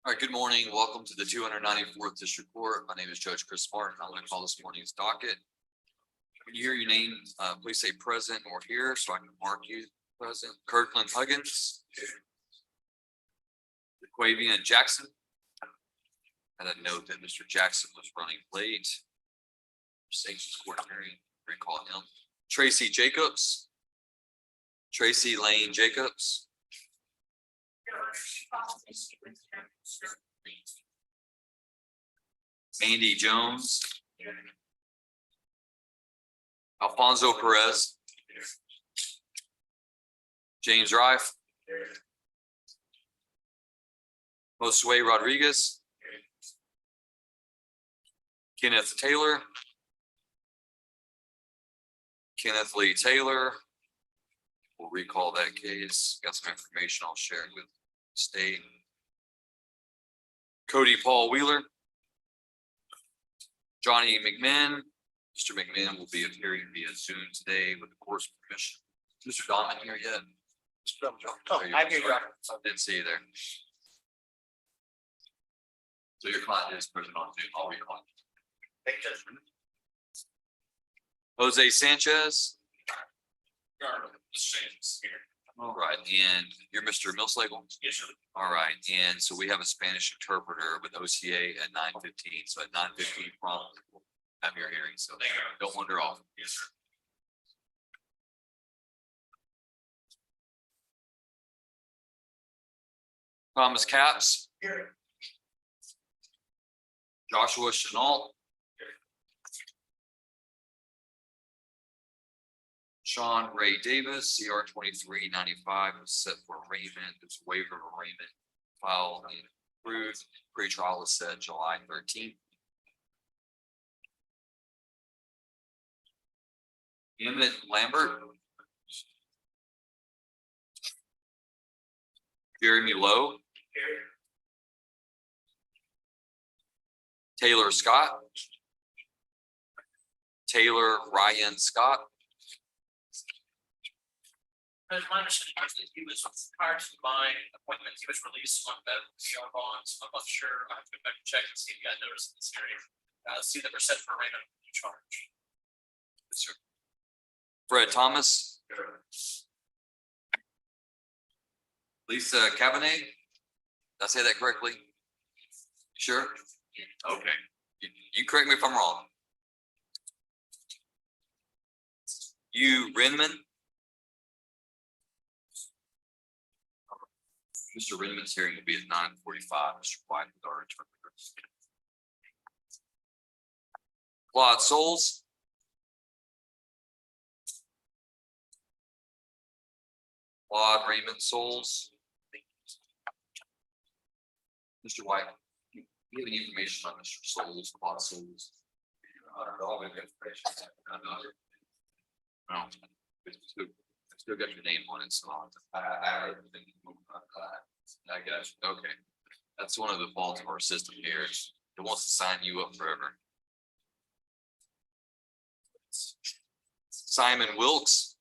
All right, good morning. Welcome to the 294th District Court. My name is Judge Chris Martin. I'm going to call this morning's docket. When you hear your name, please say present or here so I can mark you present. Kirkland Huggins. Quavian Jackson. And a note that Mr. Jackson was running late. Sanctions court hearing, recall him. Tracy Jacobs. Tracy Lane Jacobs. Mandy Jones. Alfonso Perez. James Wright. Josue Rodriguez. Kenneth Taylor. Kenneth Lee Taylor. We'll recall that case. Got some information I'll share with the state. Cody Paul Wheeler. Johnny McMahon. Mr. McMahon will be appearing via Zoom today with the court's permission. Mr. Donovan here yet? Oh, I'm here. I didn't see you there. So your client is present on Zoom. I'll recall. Jose Sanchez. All right, and you're Mr. Millslagle? Yes, sir. All right, and so we have a Spanish interpreter with OCA at 9:15. So at 9:15 prompt, we'll have your hearing. So don't wander off. Yes, sir. Thomas Capps. Here. Joshua Chenault. Sean Ray Davis, CR 2395 was set for arraignment. There's a waiver of arraignment filed and approved. Pre-trial is set July 13th. Emmett Lambert. Jeremy Lowe. Taylor Scott. Taylor Ryan Scott. As my understanding was that he was prior to my appointment, he was released on the CR bonds. I'm not sure. I have to go back and check and see if he got notice in this hearing. See that we're set for arraignment charge. Yes, sir. Fred Thomas. Lisa Cavitt. Did I say that correctly? Sure. Okay. You correct me if I'm wrong. You Redmond. Mr. Redmond's hearing will be at 9:45. Mr. White with our interpreter. Claude Souls. Claude Raymond Souls. Mr. White, do you have any information on Mr. Souls, Claude Souls? I don't know. No. Still got your name on it, so I guess. Okay. That's one of the faults of our system here. It wants to sign you up forever. Simon Wilks.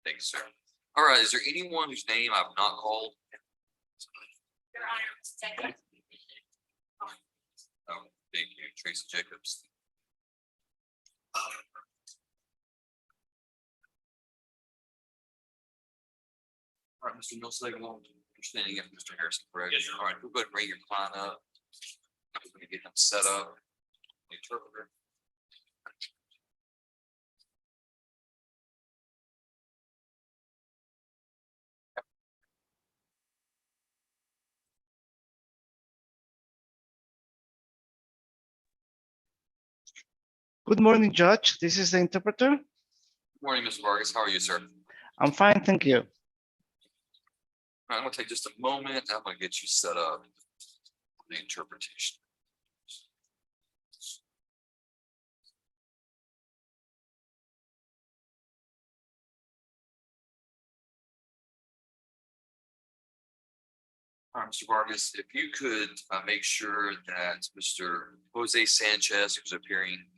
Thanks, sir. All right. Is there anyone whose name I've not called? Your Honor, Oh, thank you, Tracy Jacobs. All right, Mr. Millslagle, understanding if Mr. Harrison, correct? Yes, sir. All right, we'll go ahead and bring your client up. We're gonna get him set up. The interpreter. Good morning, Judge. This is the interpreter. Good morning, Mr. Vargas. How are you, sir? I'm fine, thank you. All right, I'm gonna take just a moment. I'm gonna get you set up for the interpretation. All right, Mr. Vargas, if you could make sure that Mr. Jose Sanchez, who's appearing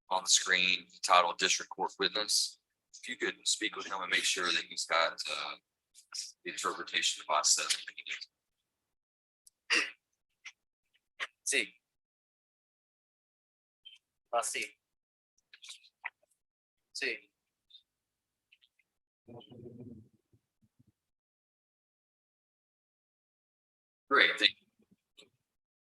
on the screen, titled District Court Witness, if you could speak with him and make sure that he's got the interpretation device set. Sí. Así. Sí. Great, thank you.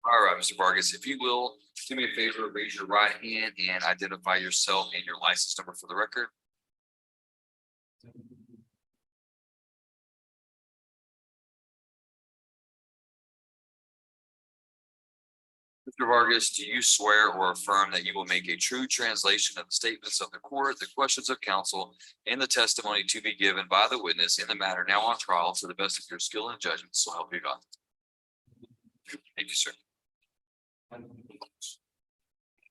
All right, Mr. Vargas, if you will, do me a favor, raise your right hand and identify yourself and your license number for the record. Mr. Vargas, do you swear or affirm that you will make a true translation of the statements of the court, the questions of counsel, and the testimony to be given by the witness in the matter now on trial to the best of your skill and judgment, so help you God? Thank you, sir.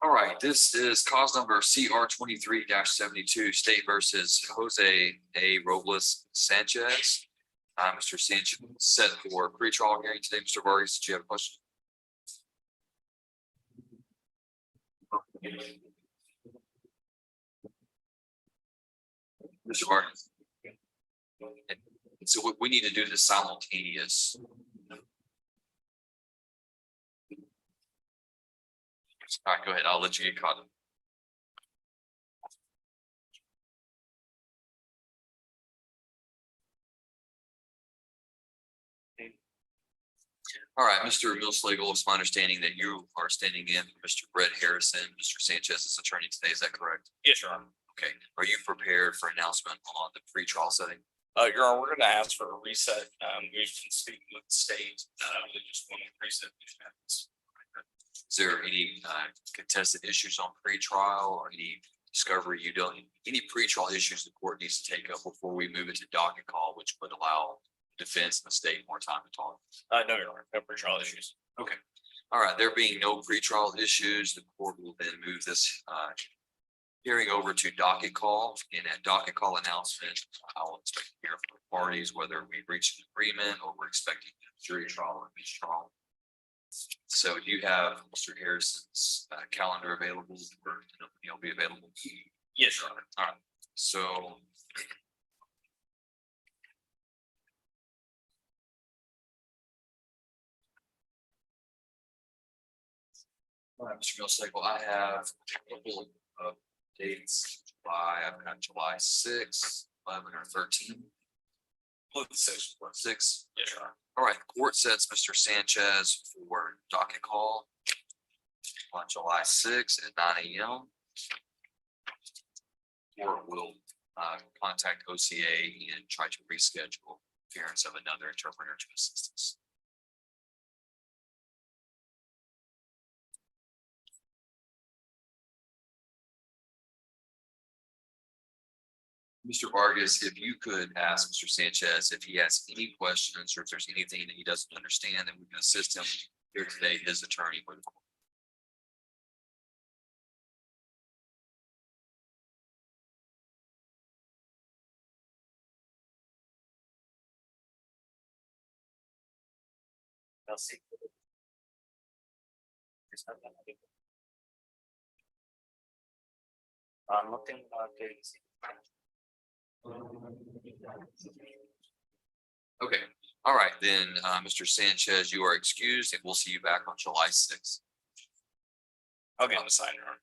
All right, this is cause number CR 23-72, State versus Jose A. Robles Sanchez. Mr. Sanchez set for pretrial hearing today. Mr. Vargas, did you have a question? Mr. Vargas. So we need to do the simultaneous. All right, go ahead. I'll let you get caught up. All right, Mr. Millslagle, it's my understanding that you are standing in for Mr. Brett Harrison, Mr. Sanchez's attorney today. Is that correct? Yes, Your Honor. Okay. Are you prepared for announcement on the pretrial setting? Your Honor, we're gonna ask for a reset. We've been speaking with the state. We just want to reset these matters. Is there any contested issues on pretrial or any discovery you don't, any pretrial issues the court needs to take up before we move it to docket call, which would allow defense and the state more time to talk? No, Your Honor, no pretrial issues. Okay. All right, there being no pretrial issues, the court will then move this hearing over to docket call. And at docket call announcement, I will expect to hear from the parties whether we've reached an agreement or we're expecting a jury trial or bench trial. So do you have Mr. Harrison's calendar available, or he'll be available? Yes, Your Honor. All right, so. All right, Mr. Millsagle, I have a couple of dates. I've got July 6th, 11 or 13. Six. 6. Yes, Your Honor. All right, court sets Mr. Sanchez for docket call on July 6th at 9 a.m. Court will contact OCA and try to reschedule appearance of another interpreter to assist us. Mr. Vargas, if you could ask Mr. Sanchez if he has any questions or if there's anything that he doesn't understand, then we can assist him here today, his attorney. No tengo nada que decir. Okay, all right, then, Mr. Sanchez, you are excused and we'll see you back on July 6th. I'll get on the sign, Your Honor.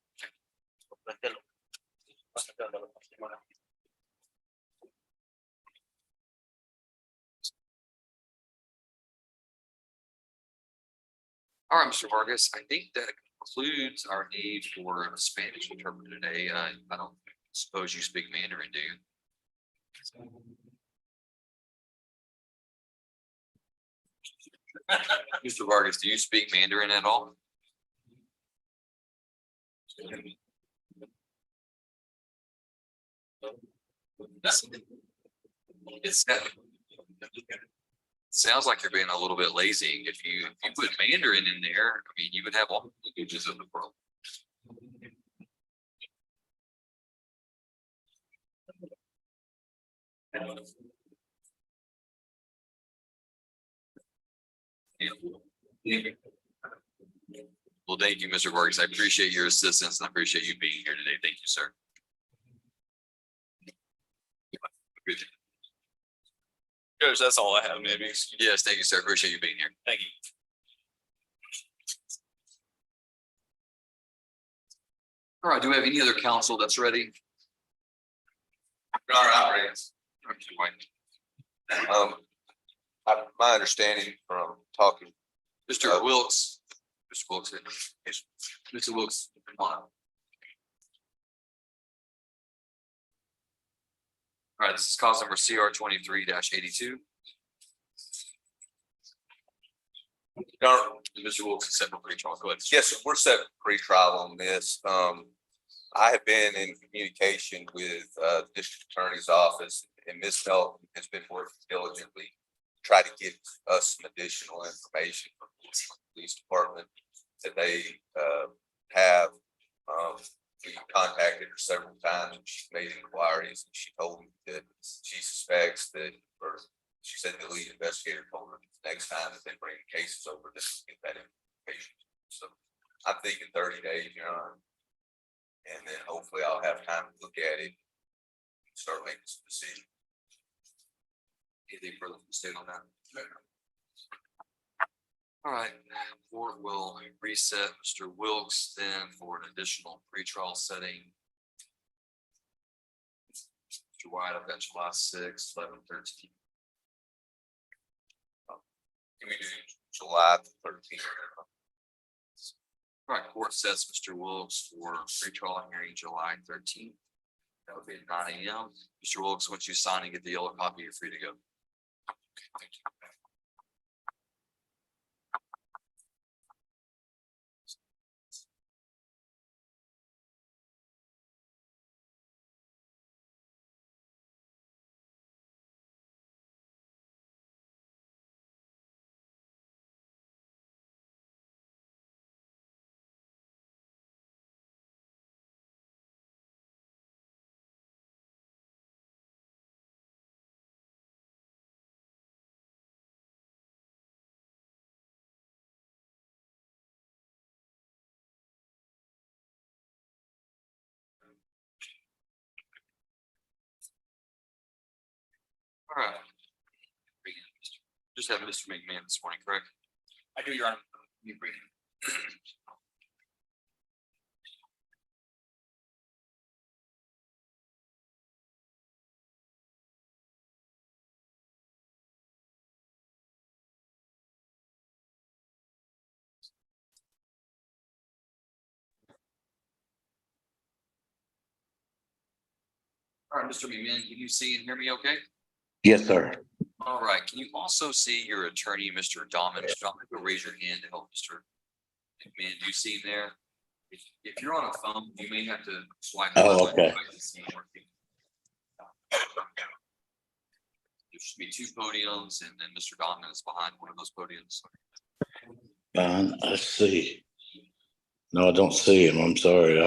All right, Mr. Vargas, I think that concludes our need for a Spanish interpreter today. I don't suppose you speak Mandarin, do you? Mr. Vargas, do you speak Mandarin at all? It's sounds like you're being a little bit lazy. If you put Mandarin in there, I mean, you would have all the languages of the world. Well, thank you, Mr. Vargas. I appreciate your assistance and I appreciate you being here today. Thank you, sir. Good. Judge, that's all I have, maybe. Yes, thank you, sir. Appreciate you being here. Thank you. All right, do we have any other counsel that's ready? Okay, White. My understanding from talking, Mr. Wilks. Mr. Wilks. Yes. Mr. Wilks, come on. All right, this is cause number CR 23-82. Mr. Wilks is set for pre-trial. Go ahead. yes, sir, we're set for pre-trial on this. I have been in communication with District Attorney's Office, and Ms. Melton has been working diligently to try to get us some additional information from the police department that they have. We contacted her several times and she made inquiries, and she told me that she suspects that, or she said the lead investigator told her next time that they bring cases over, this will get that information. So I'm thinking 30 days, Your Honor. And then hopefully I'll have time to look at it and start making some decisions. Anything further from the state on that? All right, court will reset Mr. Wilks then for an additional pretrial setting. Mr. White, I've got July 6th, 11/13. Can we do July 13th? All right, court sets Mr. Wilks for pretrial hearing July 13th. That would be at 9 a.m. Mr. Wilks, once you sign and get the yellow copy, you're free to go. Thank you. All right. Just have Mr. McMahon this morning, correct? I do, Your Honor. You bring it. All right, Mr. McMahon, can you see and hear me okay? Yes, sir. All right, can you also see your attorney, Mr. Dahman? Mr. Dahman, go raise your hand to help Mr. McMahon. Do you see him there? If you're on a phone, you may have to swipe. Oh, left okay. to see him working. There should be two podiums and then Mr. Dahman is behind one of those podiums. Let's see. No, I don't see him. I'm sorry.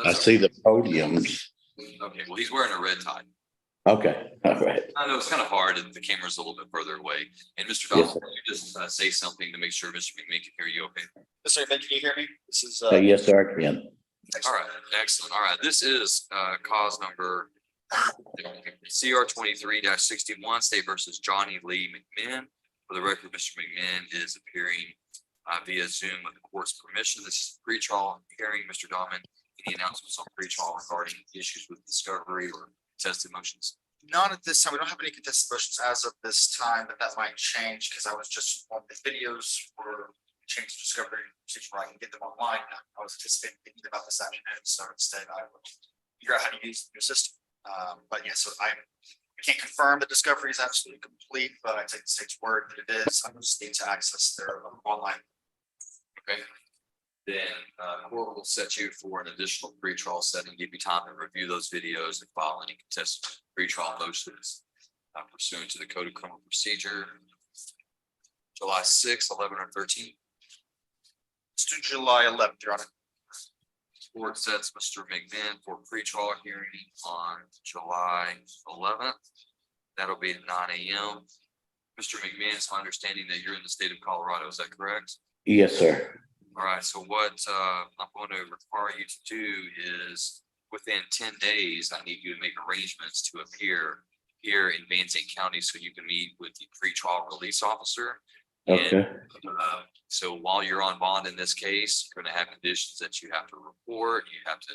I see the podiums. Okay, well, he's wearing a red tie. Okay, all right. I know it's kind of hard and the camera's a little bit further away. And Mr. Yes, Dahman, can you just say something to make sure Mr. McMahon can hear you okay? Mr. McMahon, can you hear me? This is, Yes, sir, I can. All right, excellent. All right, this is cause number CR 23-61, State versus Johnny Lee McMahon. For the record, Mr. McMahon is appearing via Zoom with the court's permission. This is pre-trial hearing. Mr. Dahman, any announcements on pre-trial regarding issues with discovery or contested motions? Not at this time. We don't have any contested motions as of this time, but that might change because I was just on the videos for change discovery procedure where I can get them online. I was anticipating thinking about this afternoon, so instead I will figure out how to use your system. But yeah, so I can't confirm that discovery is absolutely complete, but I take the state's word that it is. I just need to access their online. Okay. Then court will set you for an additional pretrial setting, give you time to review those videos and file any contested pretrial motions pursuant to the Code of Criminal Procedure. July 6th, 11 or 13. Let's do July 11th, Your Honor. Court sets Mr. McMahon for pretrial hearing on July 11th. That'll be at 9 a.m. Mr. McMahon, it's my understanding that you're in the state of Colorado. Is that correct? Yes, sir. All right, so what I'm going to require you to do is within 10 days, I need you to make arrangements to appear here in Van Zandt County so you can meet with the pretrial release officer. Okay, So while you're on bond in this case, you're gonna have conditions that you have to report, you have to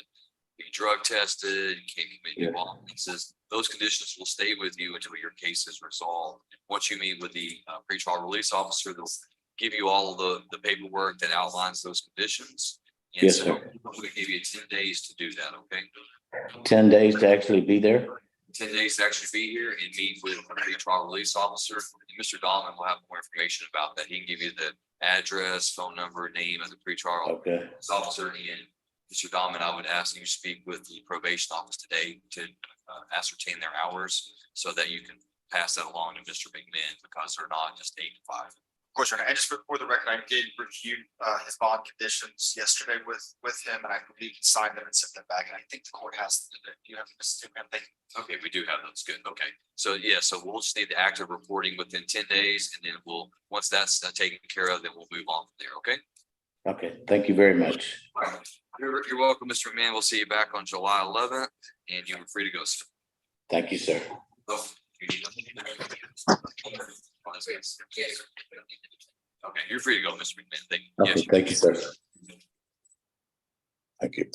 be drug tested, you can't commit new Yeah. offenses. Those conditions will stay with you until your case is resolved. Once you meet with the pretrial release officer, they'll give you all of the paperwork that outlines those conditions. And Yes, so sir. we give you 10 days to do that, okay? 10 days to actually be there? 10 days to actually be here and meet with the pretrial release officer. And Mr. Dahlman will have more information about that. He can give you the address, phone number, name of the pretrial Okay, release officer. And Mr. Dahlman, I would ask you to speak with the probation office today to ascertain their hours so that you can pass that along to Mr. McMahon, because they're not just 8 to 5. Of course, Your Honor, and just for the record, I did review his bond conditions yesterday with him, and I believe he signed them and sent them back, and I think the court has, you have this, thank you. Okay, we do have those. Good. Okay. So yeah, so we'll just need the active reporting within 10 days, and then once that's taken care of, then we'll move on from there. Okay? okay, thank you very much. You're welcome, Mr. McMahon. We'll see you back on July 11th, and you're free to go, sir. Thank you, sir. Oh, you need Okay, you're free to go, Mr. McMahon. Thank you. Okay, Yes, thank you, sir. Thank you.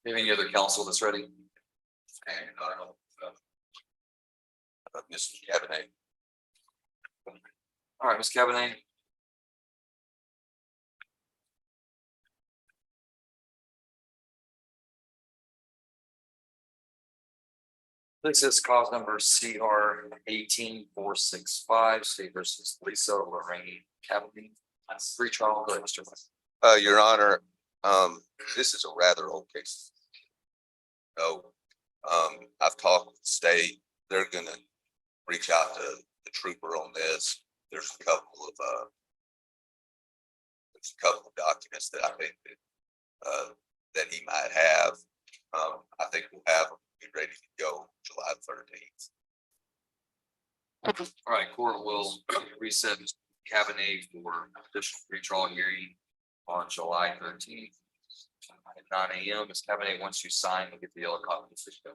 Any other counsel that's ready? And Mr. Cabinet. All right, Ms. Cabernet. This is cause number CR 18465, State versus Lisa Lorraine Cabernet. Free trial, go ahead, Mr. West. Your Honor, this is a rather old case. So, I've talked with the state, they're gonna reach out to the trooper on this. There's a couple of documents that I think that he might have. I think we'll have them be ready to go July 13th. All right, court will reset Cabinet for additional pretrial hearing on July 13th. At 9 AM, Ms. Cabinet, once you sign, we'll get the yellow copy of the system.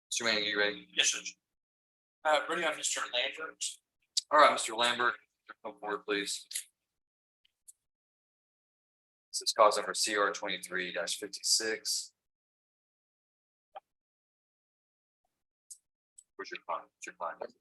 Mr. Manning, are you ready? Yes, Judge. Ready on Mr. Lambert. All right, Mr. Lambert, come forward, please. This is cause number CR 23-56. Where's your client? What's your client?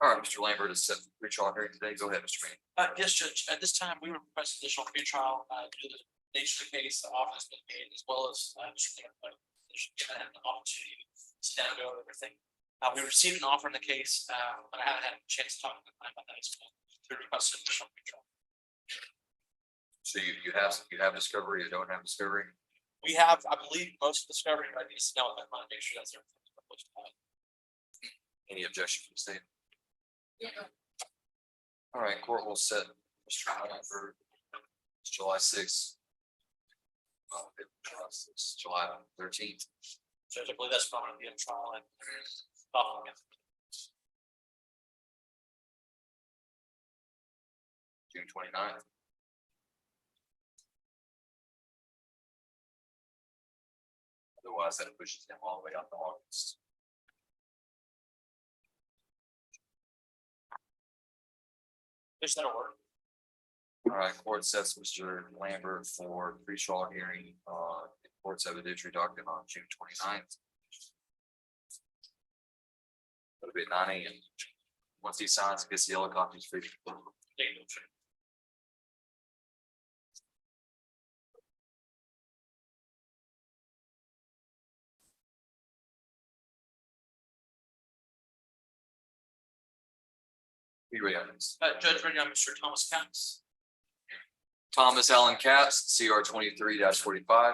All right, Mr. Lambert is set for pretrial hearing today. Go ahead, Mr. Manning. Yes, Judge, at this time, we request additional pretrial, due to the nature of the case, the offer has been made, as well as, Mr. Lambert, given an opportunity to sit down and go over everything. We received an offer in the case, but I haven't had a chance to talk to the client about that, so we request additional pretrial. So you have discovery, you don't have discovery? We have, I believe, most of the discovery, but I need to know that, I want to make sure that's everything. Any objection from the state? All right, court will set Mr. Lambert July 6th. July 13th. Judge, I believe that's probably the trial and. following it. June 29th. Otherwise, that pushes him all the way out to August. There's no work. All right, court sets Mr. Lambert for pretrial hearing on court's evidentiary docket on June 29th. It'll be at 9 AM. Once he signs, gets the yellow copies free. Be ready on this. Judge, ready on Mr. Thomas Counts. Thomas Allen Capps, CR 23-45.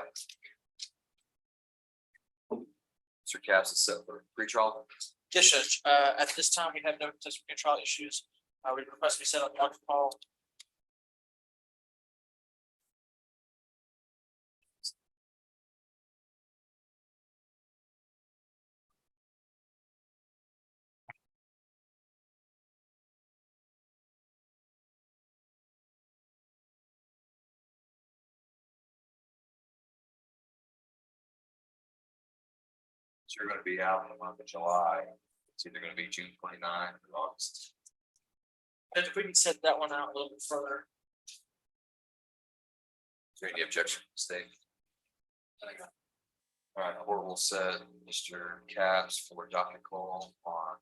Mr. Capps is set for pretrial. Yes, Judge, at this time, we have no contested trial issues. We request we set up Dr. Paul. So you're gonna be out in the month of July. It's either gonna be June 29th or August. Judge, if we can set that one out a little bit further. Is there any objection from the state? All right, court will set Mr. Capps for docket call on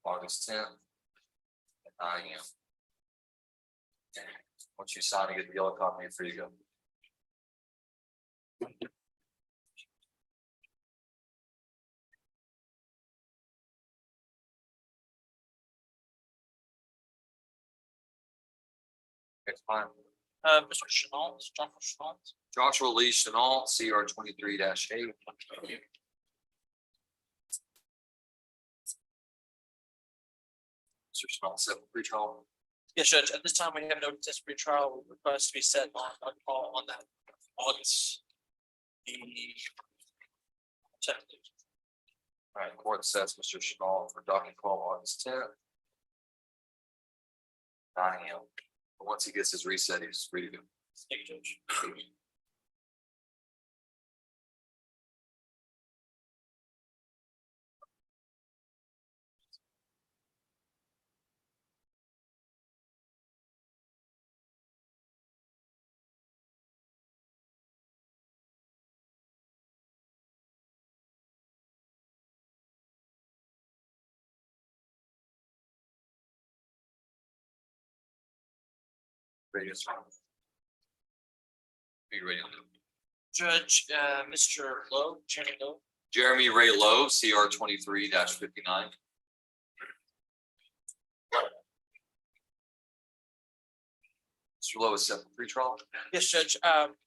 August 10th at 9 AM. Once you sign and get the yellow copy, you're free to go. Next time, Mr. Chenault, Joshua Chenault. Joshua Lee Chenault, CR 23-8. Mr. Chenault, set for pretrial. Yes, Judge, at this time, we have no contested trial. We request to be set on Dr. Paul on that August. The. 10th. All right, court sets Mr. Chenault for docket call August 10th. 9 AM. But once he gets his reset, he's free to go. Thank you, Judge. Radius. Are you ready on that? Judge, Mr. Lowe, Chairman Lowe. Jeremy Ray Lowe, CR 23-59. Mr. Lowe is set for pretrial. Yes, Judge,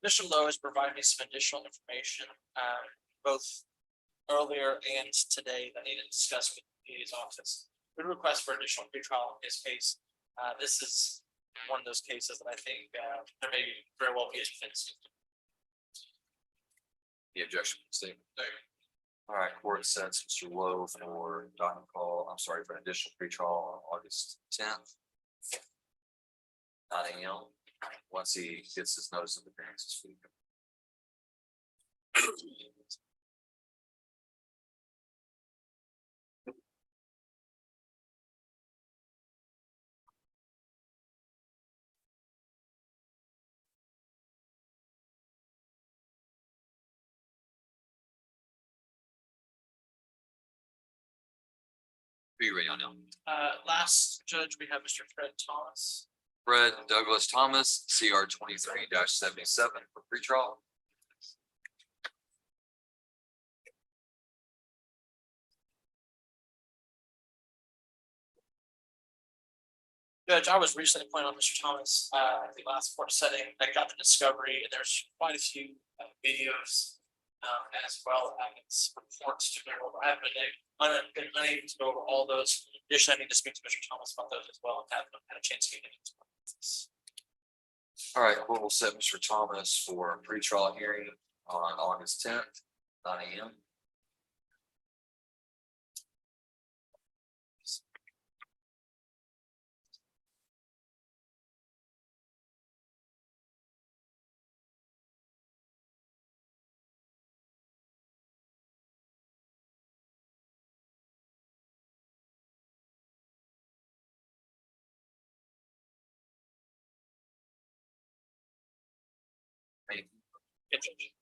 Mr. Lowe has provided me some additional information, both earlier and today that I need to discuss with the DA's office. We request for additional pretrial in his case. This is one of those cases that I think, there may very well be a defense. The objection statement. All right, court sets Mr. Lowe for docket call, I'm sorry, for an additional pretrial on August 10th. 9 AM, once he gets his notice of appearances. Are you ready on now? Last, Judge, we have Mr. Fred Thomas. Fred Douglas Thomas, CR 23-77 for pretrial. Judge, I was recently appointed on Mr. Thomas, at the last court setting. I got the discovery, and there's quite a few videos, as well as reports to go over. I haven't been unable to go over all those. Additionally, I need to speak to Mr. Thomas about those as well, and haven't had a chance to get into this. All right, court will set Mr. Thomas for a pretrial hearing on August 10th, 9 AM. Yes, Judge.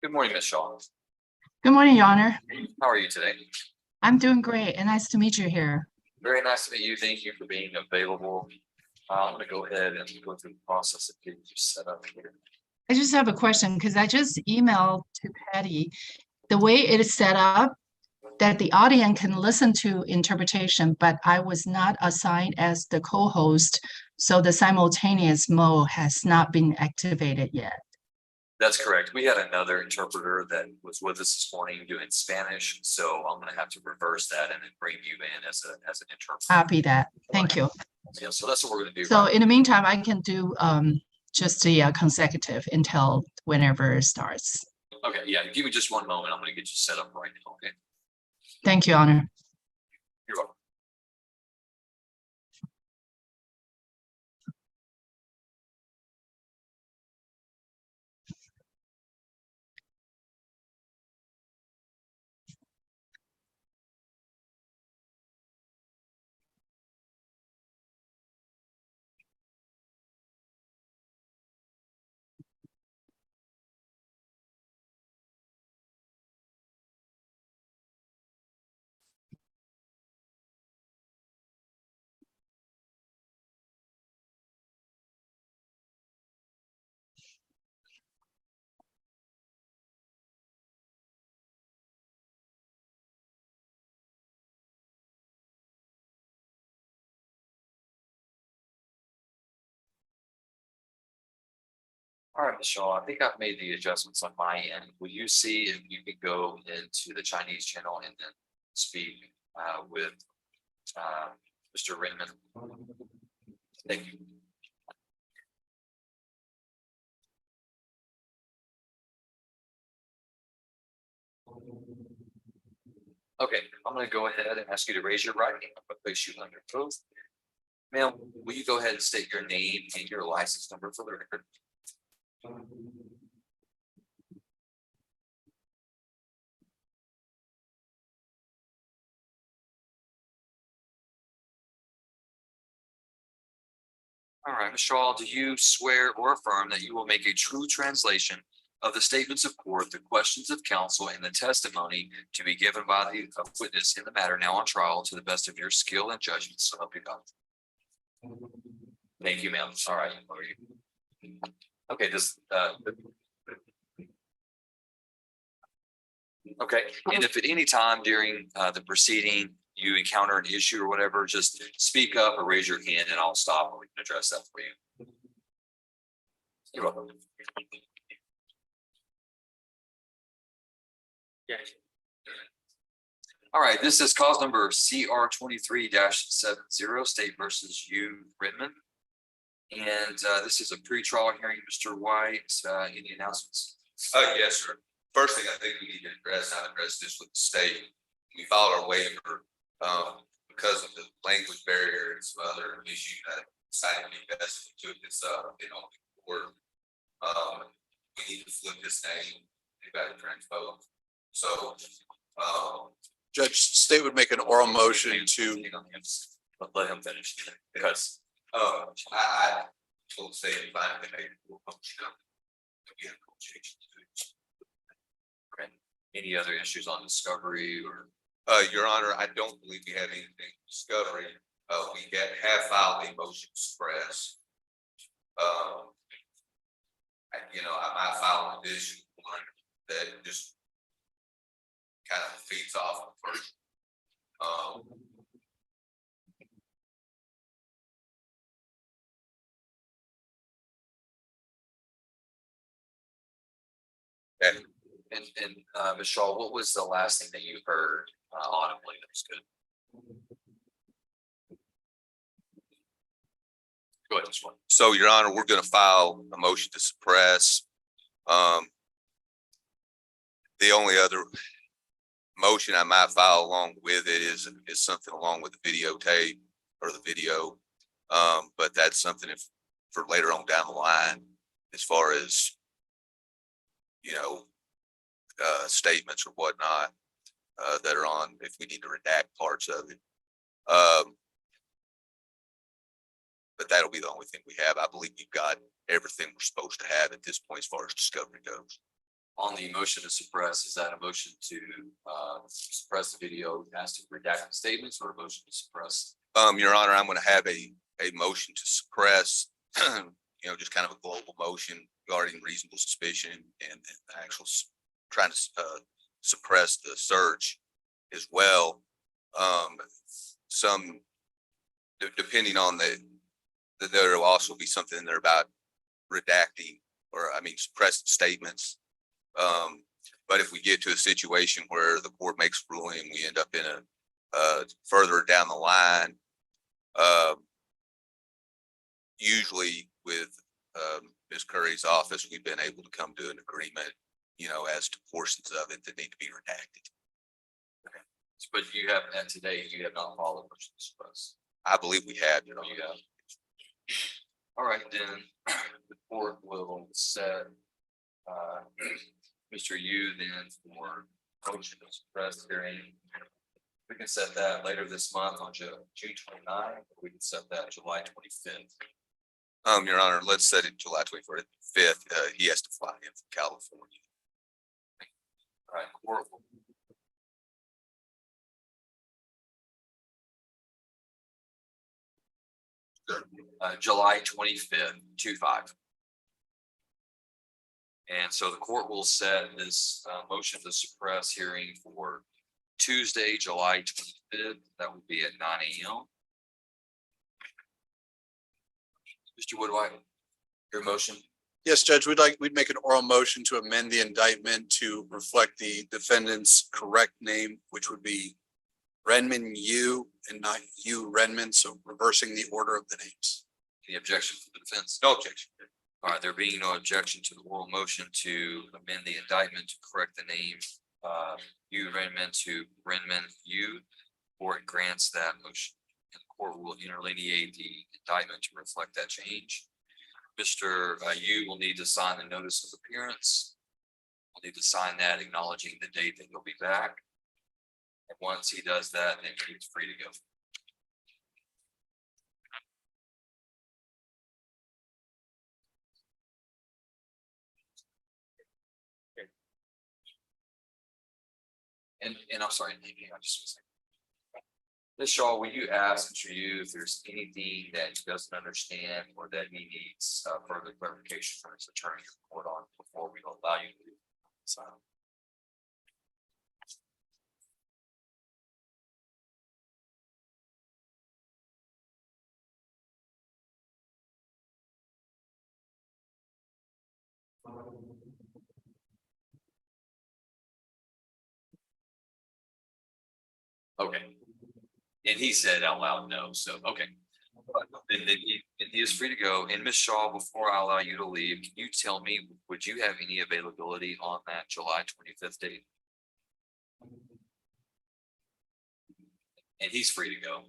Good morning, Ms. Shaw. Good morning, Your Honor. How are you today? I'm doing great and nice to meet you here. Very nice to meet you. Thank you for being available. I'm gonna go ahead and go through the process of getting you set up here. I just have a question because I just emailed to Patty. The way it is set up, that the audience can listen to interpretation, but I was not assigned as the co-host. So the simultaneous mode has not been activated yet. That's correct. We had another interpreter that was with us this morning doing Spanish, so I'm gonna have to reverse that and then bring you in as an interpreter. Copy that. Thank you. Yeah, so that's what we're gonna do. So in the meantime, I can do just the consecutive until whenever it starts. Okay, yeah, give me just one moment. I'm gonna get you set up right now, okay? Thank you, Honor. You're welcome. All right, Michelle, I think I've made the adjustments on my end. Will you see if you can go into the Chinese channel and then speak with Mr. Redmond? Thank you. Okay, I'm gonna go ahead and ask you to raise your right hand. I'm gonna place you under oath. Ma'am, will you go ahead and state your name and your license number for the record? All right, Ms. Shaw, do you swear or affirm that you will make a true translation of the statements of court, the questions of counsel, and the testimony to be given by the witness in the matter now on trial to the best of your skill and judgment? So help you God. Thank you, ma'am. All right. Okay, okay, and if at any time during the proceeding you encounter an issue or whatever, just speak up or raise your hand and I'll stop and we can address that for you. You're welcome. Yeah. All right, this is cause number CR 23-70, State versus U Redmond. And this is a pretrial hearing, Mr. White, any announcements? Yes, sir. First thing I think we need to address, I've addressed this with the state. We filed our waiver because of the language barrier and some other issues that decided to be best to this court. We need to flip this name. Anybody transpose. So Judge, state would make an oral motion to, Let him finish, because I will say if I can make a motion. Again, change to any other issues on discovery or? Your Honor, I don't believe we have anything in discovery. We have filed a motion to suppress. I might file an additional one that just kind of feeds off the first. And Ms. Shaw, what was the last thing that you heard audibly that was good? Go ahead, this one. So, Your Honor, we're going to file a motion to suppress. The only other motion I might file along with it is something along with the videotape or the video. But that's something for later on down the line, as far as, statements or whatnot, that are on, if we need to redact parts of it. But that'll be the only thing we have. I believe we've got everything we're supposed to have at this point as far as discovery goes. On the motion to suppress, is that a motion to suppress the video as to redact the statements or a motion to suppress? Your Honor, I'm going to have a motion to suppress, just kind of a global motion regarding reasonable suspicion and the actual trying to suppress the search as well. Some, depending on there will also be something in there about redacting suppressed statements. But if we get to a situation where the court makes a ruling, we end up in a further down the line, usually with Ms. Curry's office, we've been able to come to an agreement, as to portions of it that need to be redacted. Okay. But you have, and today you have not followed motion to suppress. I believe we have. You have. All right, then the court will set Mr. Yu then for motion to suppress hearing. We can set that later this month on June 29th. We can set that July 25th. Your Honor, let's set it July 25th. He has to fly in from California. All right, court will. July 25th, 25. And so the court will set this motion to suppress hearing for Tuesday, July 25th. That will be at 9 a.m. Mr. Woodwhite, your motion. Yes, Judge, we'd make an oral motion to amend the indictment to reflect the defendant's correct name, which would be Redmond U and not U Redmond, so reversing the order of the names. Any objection from the defense? No objection. All right, there being no objection to the oral motion to amend the indictment to correct the name, U Redmond to Redmond U, court grants that motion. And the court will interlineate the indictment to reflect that change. Mr. Yu will need to sign the notice of appearance. Will need to sign that acknowledging the date that he'll be back. And once he does that, then he's free to go. And I'm sorry, I just. Ms. Shaw, will you ask Mr. Yu if there's anything that he doesn't understand or that he needs further clarification from his attorney to report on before we allow you to sign? Okay. And he said out loud, no, so, okay. And he is free to go. And Ms. Shaw, before I allow you to leave, can you tell me, would you have any availability on that July 25th date? And he's free to go.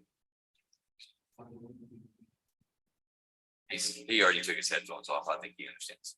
He already took his headphones off. I think he understands.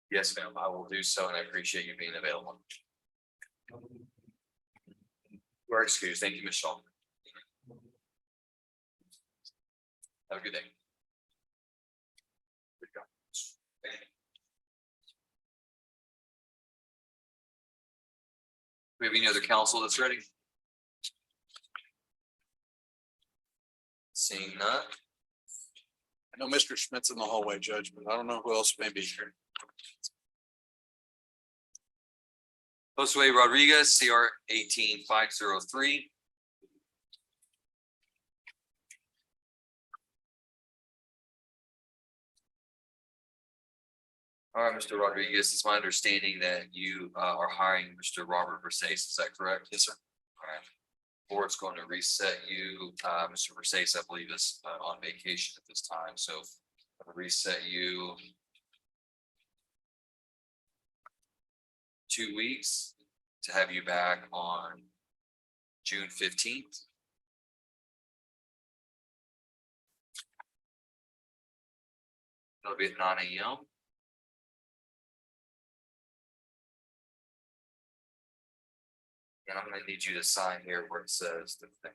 Yes, ma'am, I will do so, and I appreciate you being available. You are excused. Thank you, Ms. Shaw. Have a good day. Do we have any other counsel that's ready? Seeing none. I know Mr. Schmidt's in the hallway, Judge, but I don't know who else may be here. Josue Rodriguez, CR 18503. All right, Mr. Rodriguez, it's my understanding that you are hiring Mr. Robert Versace, is that correct? Yes, sir. All right. Board's going to reset you. Mr. Versace, I believe, is on vacation at this time, so I'm gonna reset you 2 weeks to have you back on June 15th. It'll be at 9 a.m. And I'm gonna need you to sign here where it says the thing.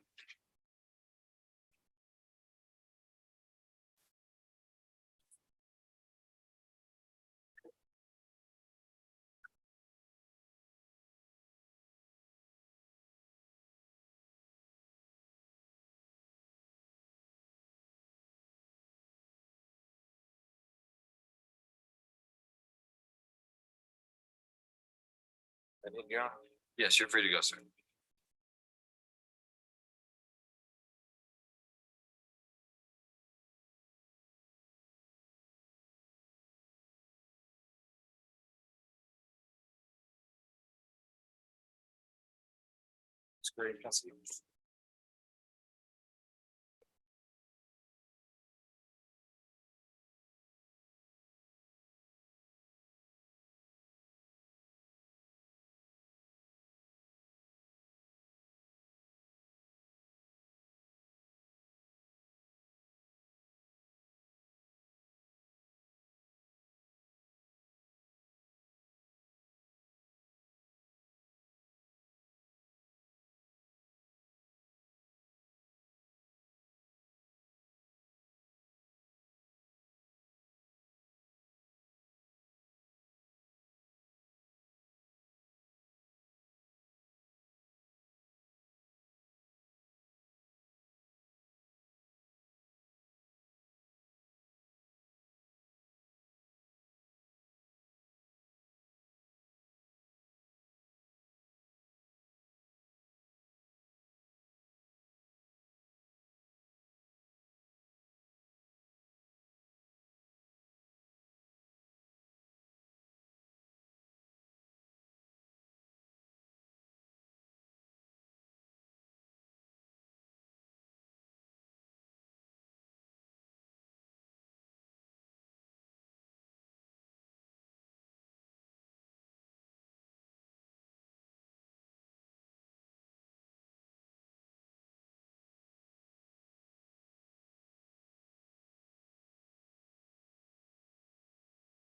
Yes, you're free to go, sir. It's great.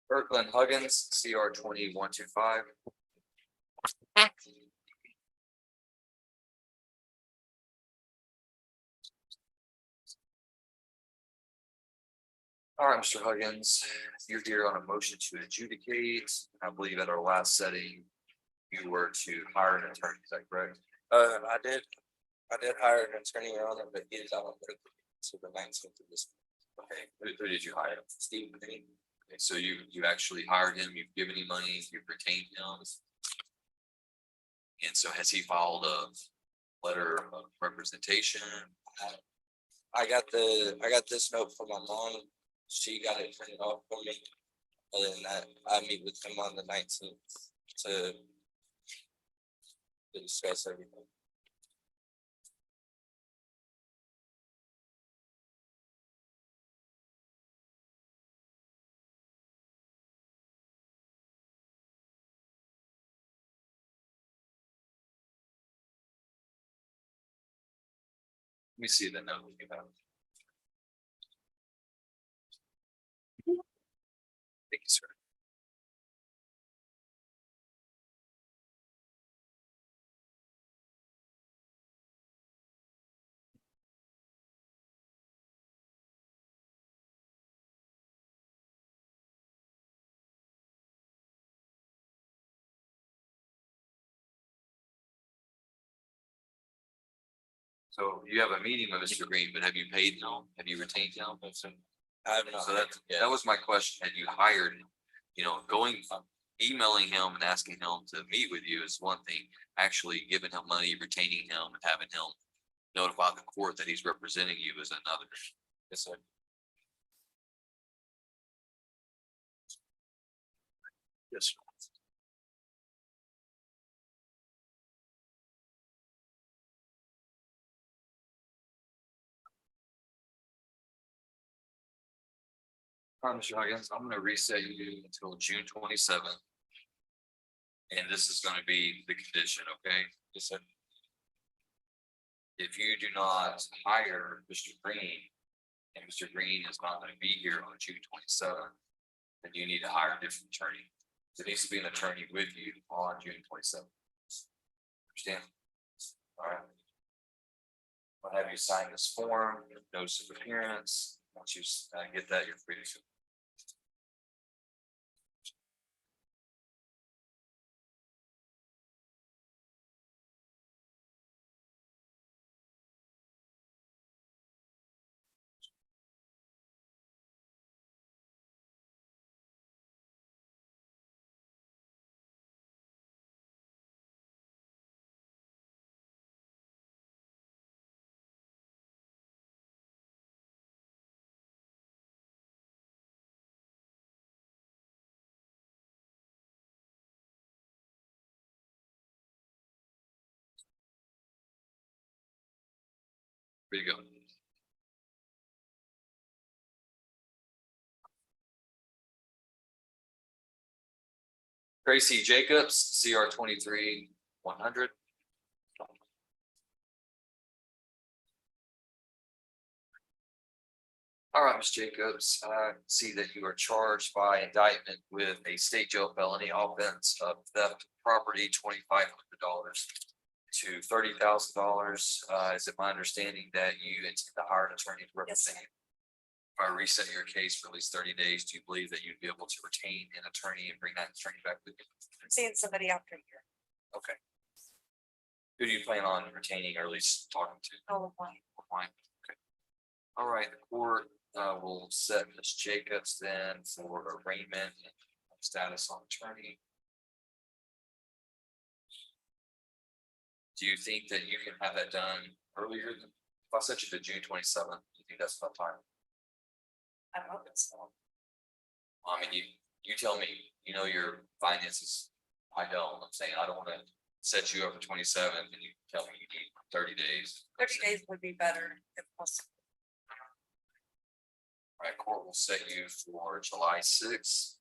Kirkland Huggins, CR 2125. All right, Mr. Huggins, you're here on a motion to adjudicate. I believe at our last setting, you were to hire an attorney, is that correct? I did hire an attorney, Your Honor, but he is out on medical leave, so the 19th of this. Okay, who did you hire? Steve Green. Okay, so you actually hired him, you've given him money, you've retained him. And so has he filed a letter of representation? I got this note from my mom. She got it printed off for me. And then I meet with him on the 19th to discuss everything. Let me see the note you have. Thank you, sir. So you have a meeting with Mr. Green, but have you paid him? Have you retained him? I have not. So that was my question. Had you hired, emailing him and asking him to meet with you is one thing. Actually giving him money, retaining him and having him notify the court that he's representing you is another. Yes, sir. Yes, sir. All right, Mr. Huggins, I'm gonna reset you until June 27th. And this is gonna be the condition, okay? Yes, sir. If you do not hire Mr. Green, and Mr. Green is not gonna be here on June 27th, then you need to hire a different attorney. There needs to be an attorney with you on June 27th. Understand? All right. I'll have you sign this form, notice of appearance. Once you get that, you're free to. Here you go. Tracy Jacobs, CR 23-100. All right, Ms. Jacobs, I see that you are charged by indictment with a state jail felony offense of theft of property, $2,500 to $30,000. Is it my understanding that you intend to hire an attorney to represent you? If I reset your case for at least 30 days, do you believe that you'd be able to retain an attorney and bring that attorney back with you? I'm seeing somebody after here. Okay. Who do you plan on retaining or at least talking to? Oh, why? Fine. Okay. All right, the court will set Ms. Jacobs then for arraignment and status on attorney. Do you think that you can have that done earlier than, if I set you to June 27th, do you think that's enough time? I don't know if it's. I mean, you tell me, you know, your finances. I don't, I'm saying, I don't wanna set you up for 27 and you tell me you need 30 days. 30 days would be better if possible. All right, court will set you for July 6th.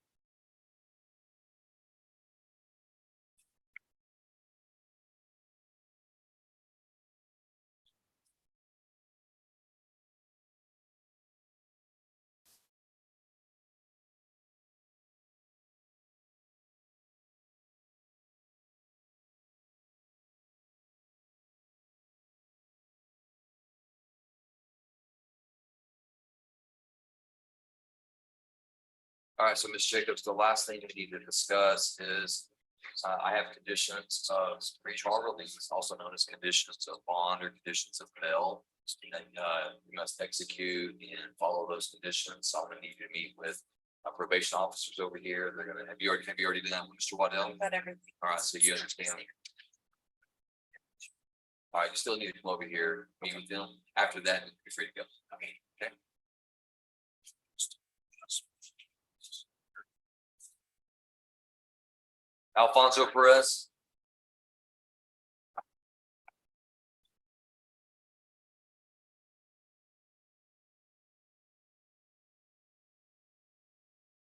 All right, so Ms. Jacobs, the last thing we need to discuss is, I have conditions of pretrial release, also known as conditions of bond or conditions of bail. And, you must execute and follow those conditions. So I'm gonna need you to meet with probation officers over here. They're gonna, have you already done that with Mr. Waddell? But everything. All right, so you understand. All right, you still need to come over here, meet with them. After that, you're free to go. Okay. Alfonso Perez.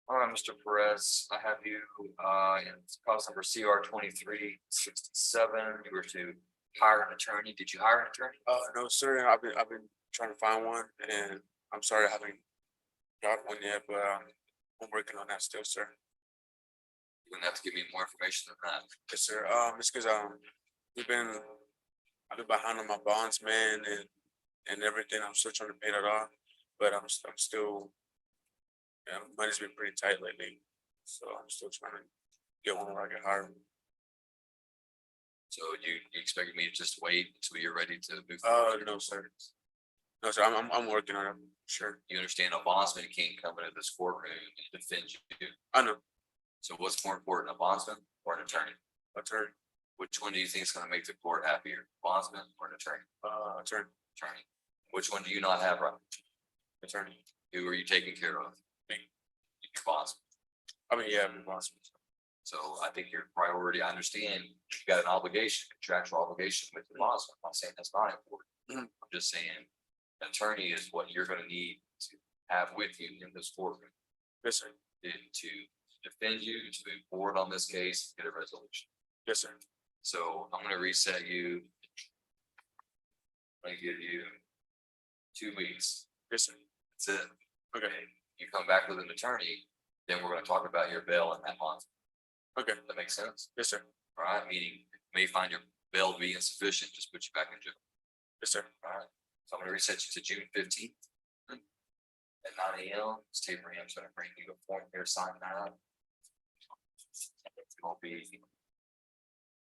All right, Mr. Perez, I have you in cause number CR 2367. You were to hire an attorney. Did you hire an attorney? No, sir. I've been trying to find one, and I'm sorry I haven't got one yet, but I'm working on that still, sir. You're gonna have to give me more information than that. Yes, sir. It's because I've been behind on my bonds, man, and everything. I'm still trying to pay that off, but I'm still. Yeah, money's been pretty tight lately, so I'm still trying to get one where I can hire. So you expected me to just wait until you're ready to move? forward? No, sir. No, sir. I'm working on it. Sure. You understand a bondsman can't come into this courtroom and defend you. I know. So what's more important, a bondsman or an attorney? Attorney. Which one do you think is gonna make the court happier, bondsman or an attorney? Attorney. Attorney. Which one do you not have right? Attorney. Who are you taking care of? Me. Your boss. I mean, yeah, I'm boss. So I think your priority, I understand you got an obligation, contractual obligation with the boss. I'm not saying that's not important. Mhm. I'm just saying an attorney is what you're gonna need to have with you in this courtroom Yes, sir. to defend you, to move forward on this case, get a resolution. Yes, sir. So I'm gonna reset you. I'm gonna give you 2 weeks. Yes, sir. That's it. Okay. You come back with an attorney, then we're gonna talk about your bail in that month. Okay. That makes sense? Yes, sir. All right, meaning you may find your bail to be insufficient, just put you back in jail. Yes, sir. All right, so I'm gonna reset you to June 15th. At 9 AM, it's tapering. I'm just gonna bring you a form here, sign that. It won't be.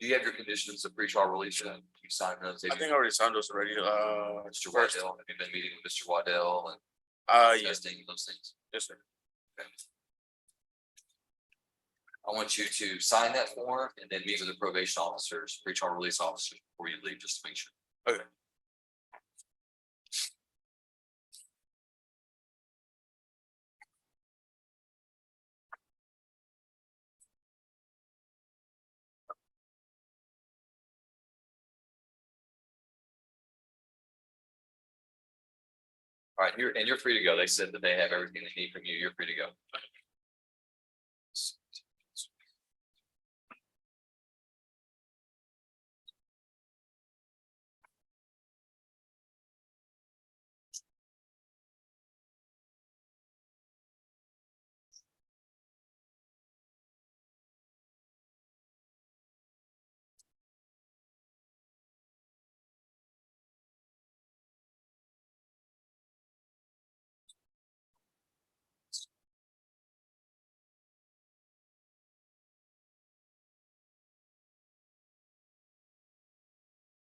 Do you have your conditions of pretrial release? You signed those? I think I already signed those already. Mr. First. Waddell, have you been meeting with Mr. Waddell and Yes, testing those things? yes, sir. Okay. I want you to sign that form and then meet with the probation officers, pretrial release officers before you leave, just to make sure. Okay. All right, you're free to go. They said that they have everything they need from you. You're free to go.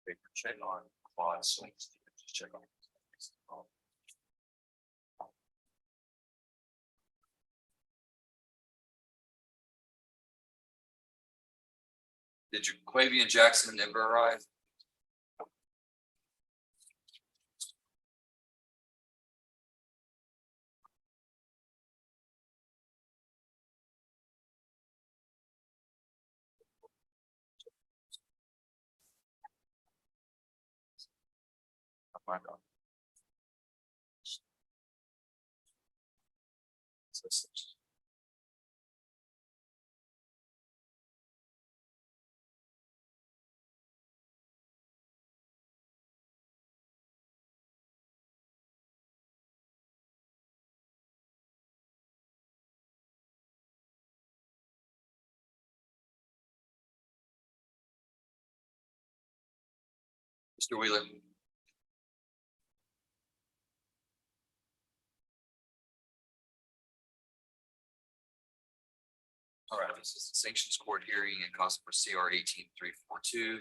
Paper check on quad swings. Just check on. Did you Quavy and Jackson ever arrive? Oh my God. Mr. Wheeler. All right, this is the sanctions court hearing and cause for CR 18342.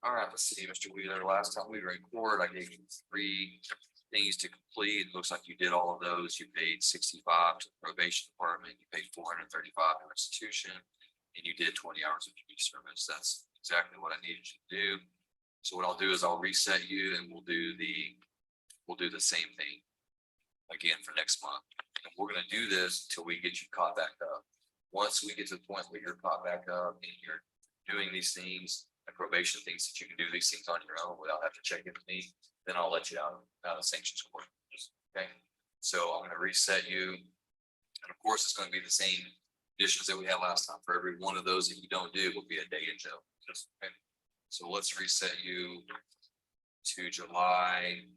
All right, let's see, Mr. Wheeler, last time we were in court, I gave you 3 things to complete. It looks like you did all of those. You paid 65 to the probation department, you paid 435 to restitution, and you did 20 hours of community service. That's exactly what I needed you to do. So what I'll do is I'll reset you and we'll do the same thing again for next month. And we're gonna do this till we get you caught back up. Once we get to the point where you're caught back up and you're doing these things, the probation thinks that you can do these things on your own without having to check in with me, then I'll let you out of sanctions court. Okay, so I'm gonna reset you. And of course, it's gonna be the same conditions that we had last time. For every one of those that you don't do, will be a day in jail. Okay? So let's reset you to July.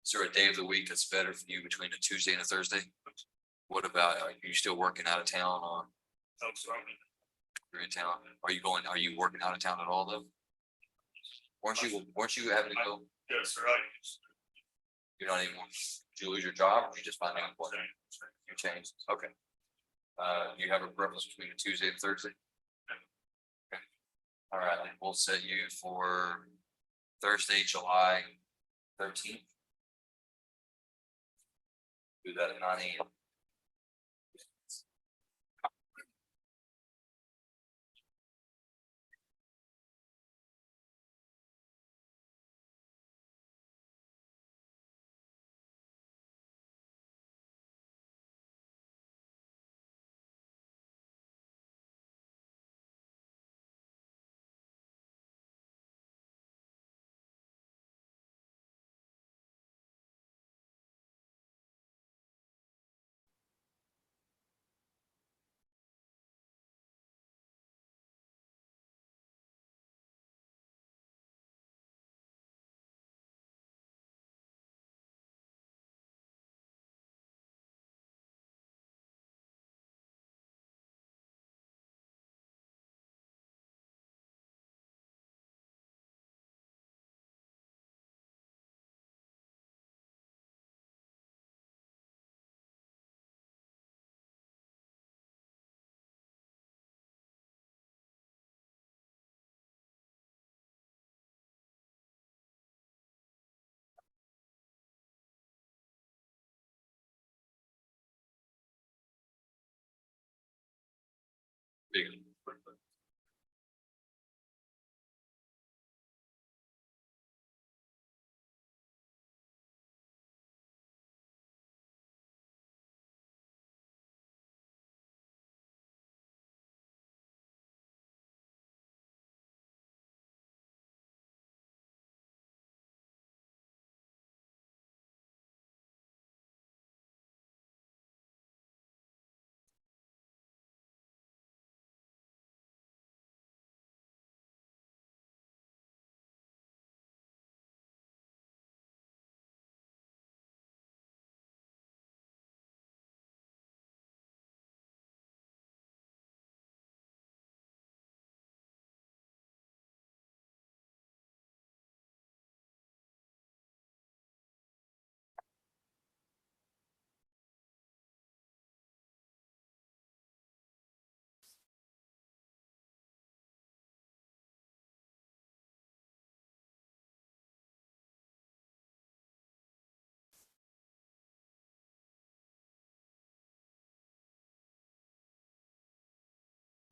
Is there a day of the week that's better for you between a Tuesday and a Thursday? What about, are you still working out of town on? You're in town. Are you working out of town at all though? Weren't you having to go? Yes, sir. You're not even, did you lose your job or you just find out what? You changed, okay. You have a preference between a Tuesday and Thursday? Okay. All right, then we'll set you for Thursday, July 13th. Do that at 9 AM. Big.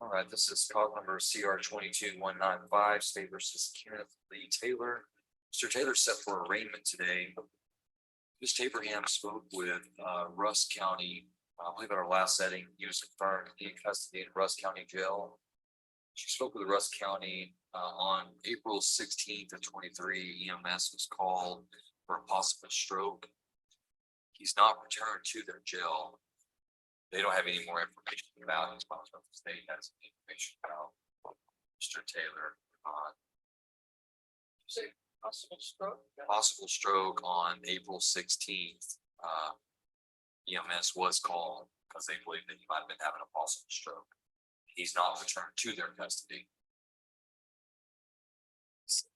All right, this is call number CR 22195, State versus Kenneth Taylor. Mr. Taylor set for arraignment today. Ms. Abraham spoke with Russ County, I believe at our last setting, he was confirmed in custody in Russ County Jail. She spoke with Russ County on April 16th of 23. EMS was called for a possible stroke. He's not returned to their jail. They don't have any more information about his sponsor. The state has information about Mr. Taylor on possible stroke on April 16th. EMS was called because they believe that he might have been having a possible stroke. He's not returned to their custody. So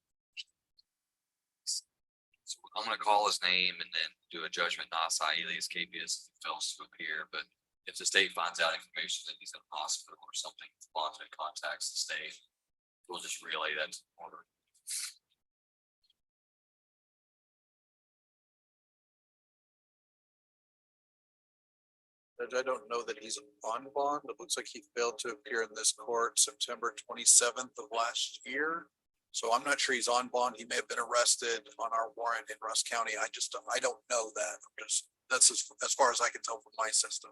I'm gonna call his name and then do a judgment not ileus capias if he fails to appear, but if the state finds out information that he's in a hospital or something, Bondman contacts the state, we'll just relay that to the order. Judge, I don't know that he's on bond. It looks like he failed to appear in this court September 27th of last year. So I'm not sure he's on bond. He may have been arrested on our warrant in Russ County. I don't know that. That's as far as I can tell from my system.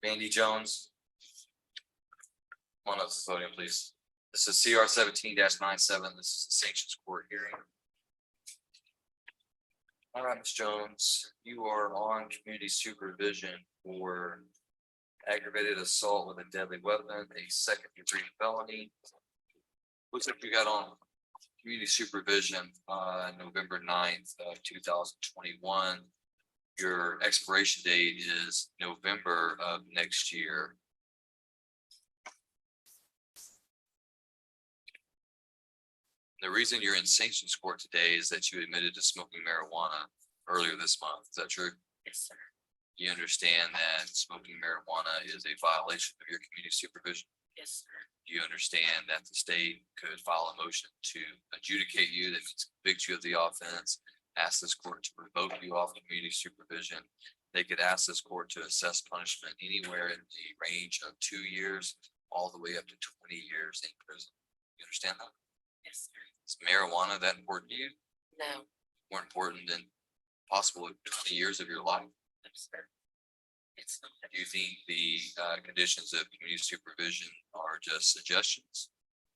Mandy Jones. Come on up to the podium, please. This is CR 17-97. This is the sanctions court hearing. All right, Ms. Jones, you are on community supervision for aggravated assault with a deadly weapon, a second-degree felony. Looks like you got on community supervision November 9th of 2021. Your expiration date is November of next year. The reason you're in sanctions court today is that you admitted to smoking marijuana earlier this month. Is that true? Yes, sir. You understand that smoking marijuana is a violation of your community supervision? Yes, sir. Do you understand that the state could file a motion to adjudicate you, that means convict you of the offense, ask this court to revoke you off community supervision? They could ask this court to assess punishment anywhere in the range of 2 years all the way up to 20 years in prison. You understand that? Yes, sir. Is marijuana that important to you? No, More important than possible 20 years of your life? no, sir. It's not. Do you think the conditions of community supervision are just suggestions?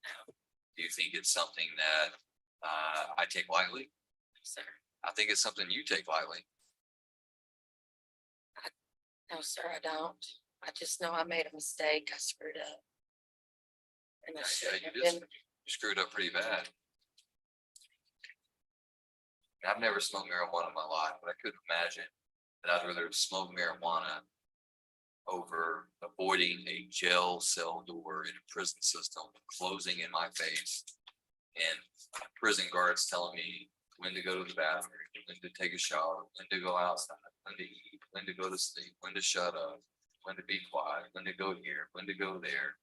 No, Do you think it's something that I take lightly? sir. I think it's something you take lightly. No, sir, I don't. I just know I made a mistake. I screwed up. And I Yeah, shouldn't you have did. been. You screwed up pretty bad. I've never smoked marijuana in my life, but I couldn't imagine that I'd rather smoke marijuana over avoiding a jail cell door in a prison system closing in my face. And prison guards telling me when to go to the bathroom, when to take a shower, when to go outside, when to eat, when to go to sleep, when to shut up, when to be quiet, when to go here, when to go there,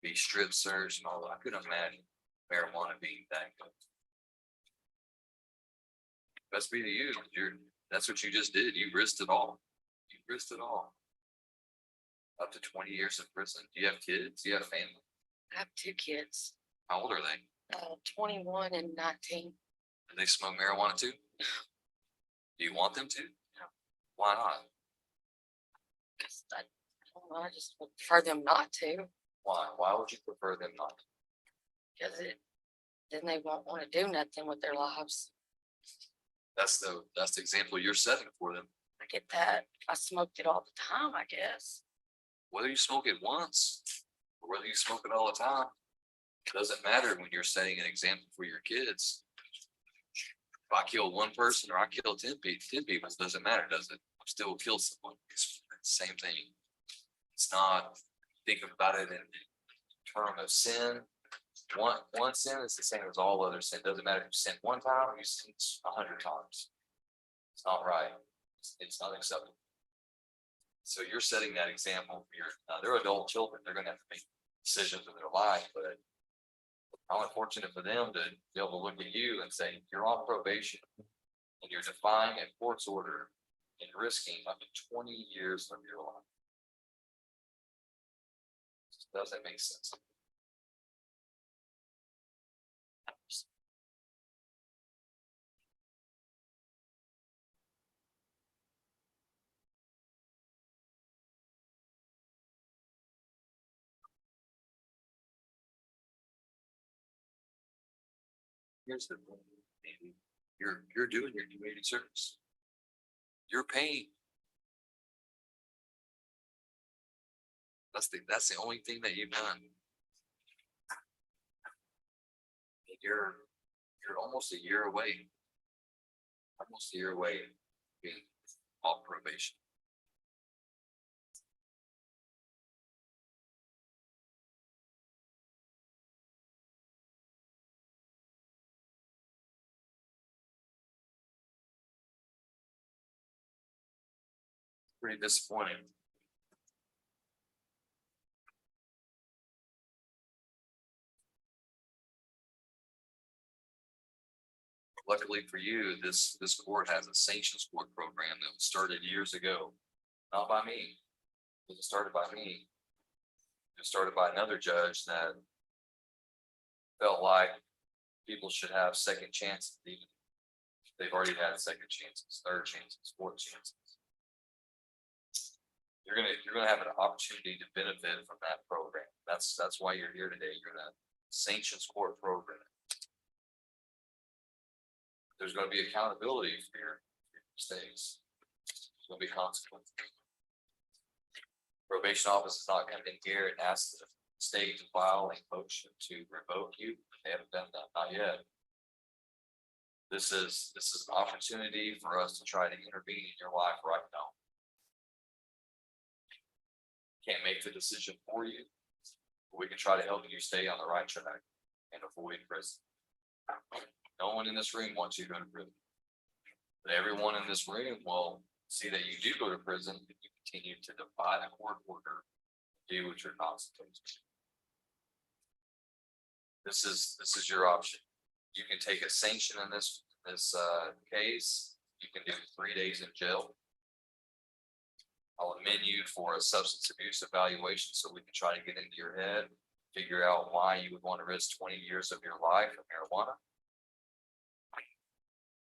be strip searched and all that. I couldn't imagine marijuana being that good. Best be to you. That's what you just did. You risked it all. You risked it all. Up to 20 years in prison. Do you have kids? Do you have family? I have 2 kids, How old are they? 21 and 19. Do they smoke marijuana too? Do you want them to? No. Why not? I don't know, I just would prefer them not to, Why? Why would you prefer them not to? because then they won't want to do nothing with their lives. That's the example you're setting for them. I get that. I smoked it all the time, I guess. Whether you smoke it once or whether you smoke it all the time, it doesn't matter when you're setting an example for your kids. If I kill one person or I kill 10 people, it doesn't matter, does it? I still kill someone. It's the same thing. It's not, think about it in terms of sin. One sin is the same as all other sin. Doesn't matter if you sin one time or you sin 100 times. It's not right. It's not acceptable. So you're setting that example for your, they're adult children. They're gonna have to make decisions in their life, but how unfortunate for them to be able to look at you and say, you're on probation and you're defying a court's order and risking up to 20 years of your life. Does that make sense? Here's the thing, maybe you're doing your community service. You're paying. That's the only thing that you've done. You're almost a year away. Almost a year away being off probation. Pretty disappointing. Luckily for you, this court has a sanctions court program that was started years ago, not by me. It was started by me. It was started by another judge that felt like people should have second chances. Even if they've already had second chances, third chances, fourth chances. you're gonna have an opportunity to benefit from that program. That's why you're here today. You're in a sanctions court program. There's gonna be accountability for your mistakes. There's gonna be consequences. Probation office is not gonna be here and ask the state to file a motion to revoke you. They haven't done that, not yet. This is an opportunity for us to try to intervene in your life right now. Can't make the decision for you, but we can try to help you stay on the right track and avoid prison. No one in this room wants you to go to prison. But everyone in this room will see that you do go to prison if you continue to defy the court order, do what you're not supposed to. This is your option. You can take a sanction in this case. You can do 3 days in jail. I'll amend you for a substance abuse evaluation so we can try to get into your head, figure out why you would want to risk 20 years of your life of marijuana.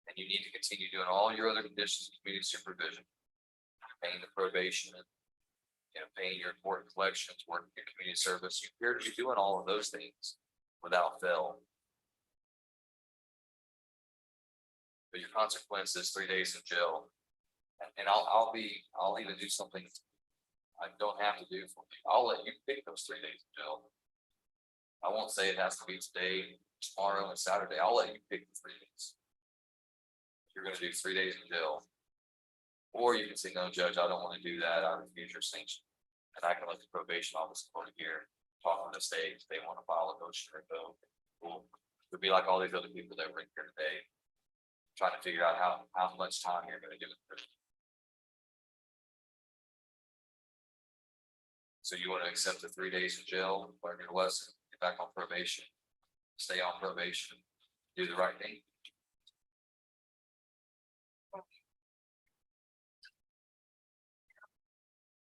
And you need to continue doing all your other conditions of community supervision, paying the probation, paying your important collections, working your community service. You appear to be doing all of those things without fail. But your consequence is 3 days in jail. And I'll even do something I don't have to do for you. I'll let you pick those 3 days in jail. I won't say it has to be today, tomorrow, and Saturday. I'll let you pick the 3 days. You're gonna do 3 days in jail. Or you can say, no, judge, I don't want to do that. I refuse your sanction. And I can let the probation office go to here, talk to the state, if they want to file a motion or go. Cool. It'd be like all these other people that were in here today, trying to figure out how much time you're gonna give it. So you want to accept the 3 days in jail, learn your lesson, get back on probation, stay on probation, do the right thing.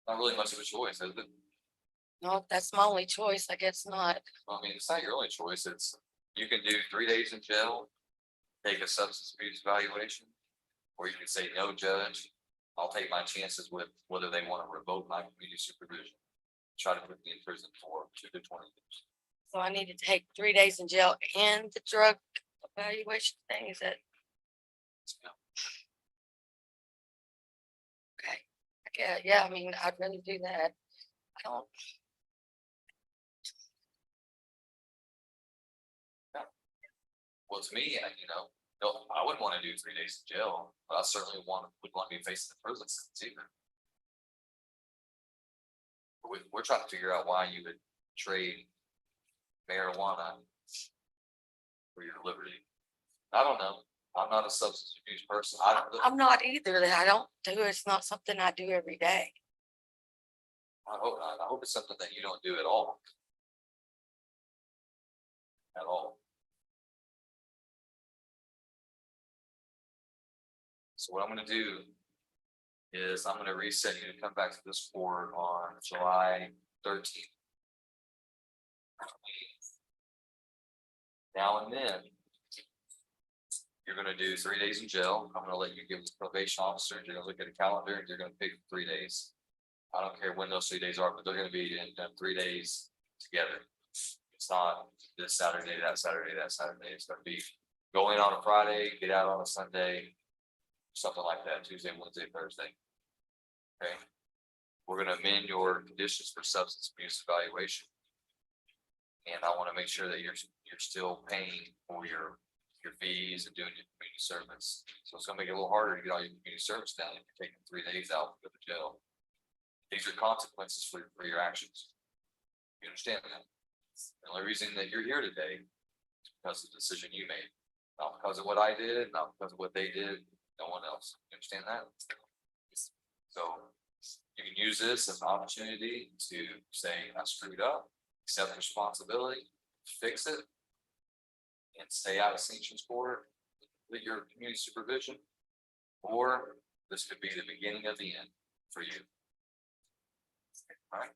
Not really much of a choice, is it? No, that's my only choice. I guess not. I mean, it's not your only choice. It's, you can do 3 days in jail, take a substance abuse evaluation, or you can say, no, judge, I'll take my chances with whether they want to revoke my community supervision. Try to put me in prison for 2 to 20 years. So I need to take 3 days in jail and the drug evaluation thing. Is that okay? Yeah, I mean, I'd rather do that. I don't. Well, to me, no, I wouldn't want to do 3 days in jail, but I certainly would want to be facing the prison sentence either. We're trying to figure out why you would trade marijuana for your liberty. I don't know. I'm not a substance abuse person. I'm not either. I don't do it. It's not something I do every day. I hope not. I hope it's something that you don't do at all. At all. So what I'm gonna do is I'm gonna reset you to come back to this board on July 13th. Now and then, you're gonna do 3 days in jail. I'm gonna let you give the probation officer, you're gonna look at a calendar, and you're gonna pick 3 days. I don't care when those 3 days are, but they're gonna be in 3 days together. It's not this Saturday, that Saturday, that Saturday. It's gonna be go in on a Friday, get out on a Sunday, something like that, Tuesday, Wednesday, Thursday. Okay. We're gonna amend your conditions for substance abuse evaluation. And I wanna make sure that you're still paying for your fees and doing your community service. So it's gonna make it a little harder to get all your community service down if you're taking 3 days out of the jail. These are consequences for your actions. You understand that? The only reason that you're here today is because of the decision you made, not because of what I did, not because of what they did, no one else. You understand that? So you can use this as an opportunity to say, I screwed up, accept responsibility, fix it, and stay out of sanctions court with your community supervision, or this could be the beginning of the end for you. All right.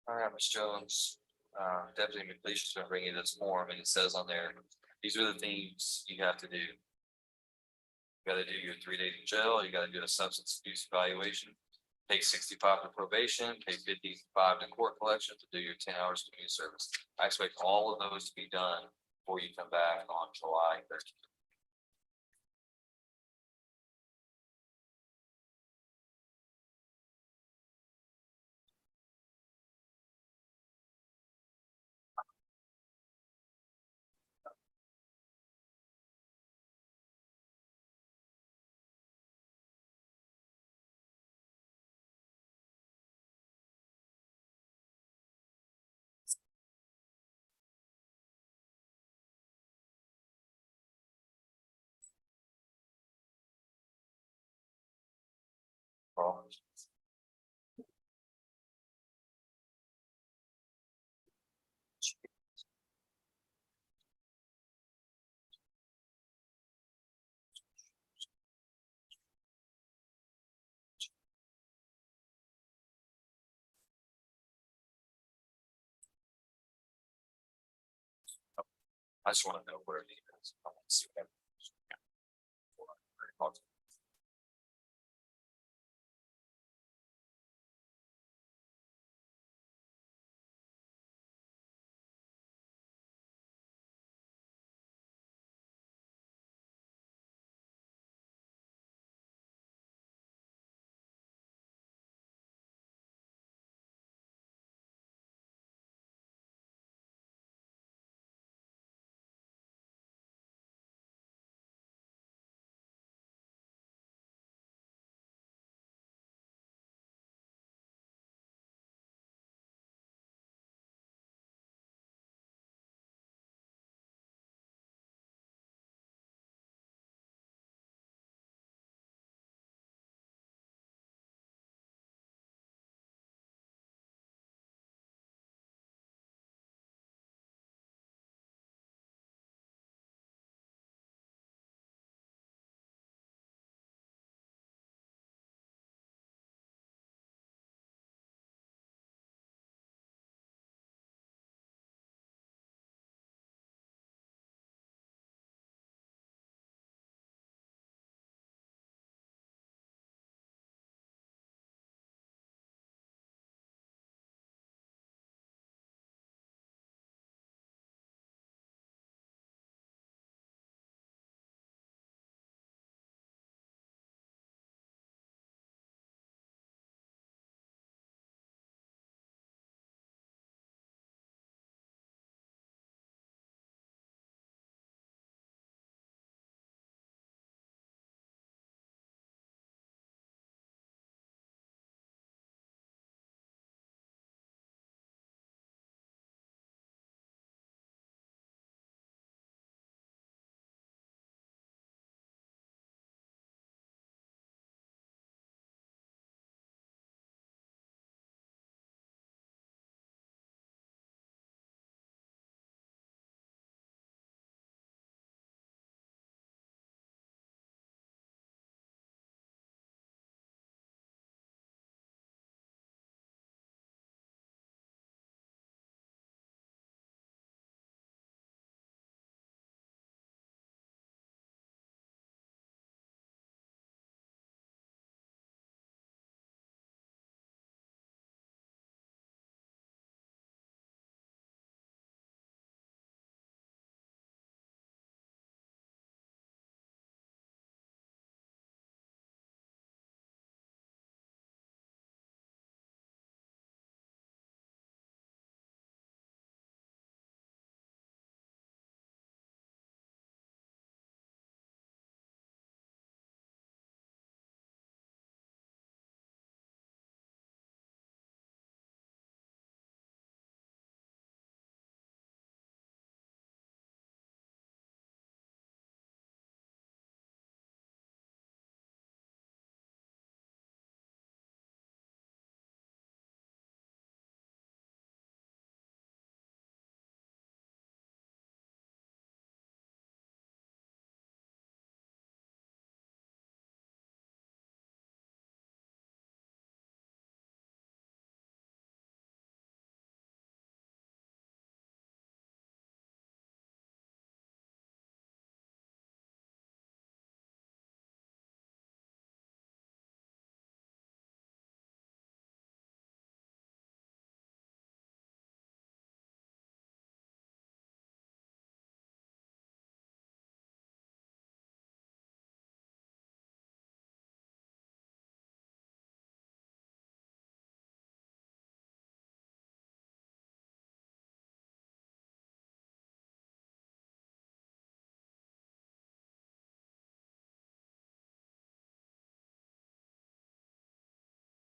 All right, Ms. Jones, Deputy McLeish's gonna bring you this form and it says on there, these are the things you have to do. You gotta do your 3 days in jail, you gotta do a substance abuse evaluation, take 65 to probation, take 55 to court collection to do your 10 hours community service. I expect all of those to be done before you come back on July 13th. Paul? I just wanna know where it is. I wanna see what happens.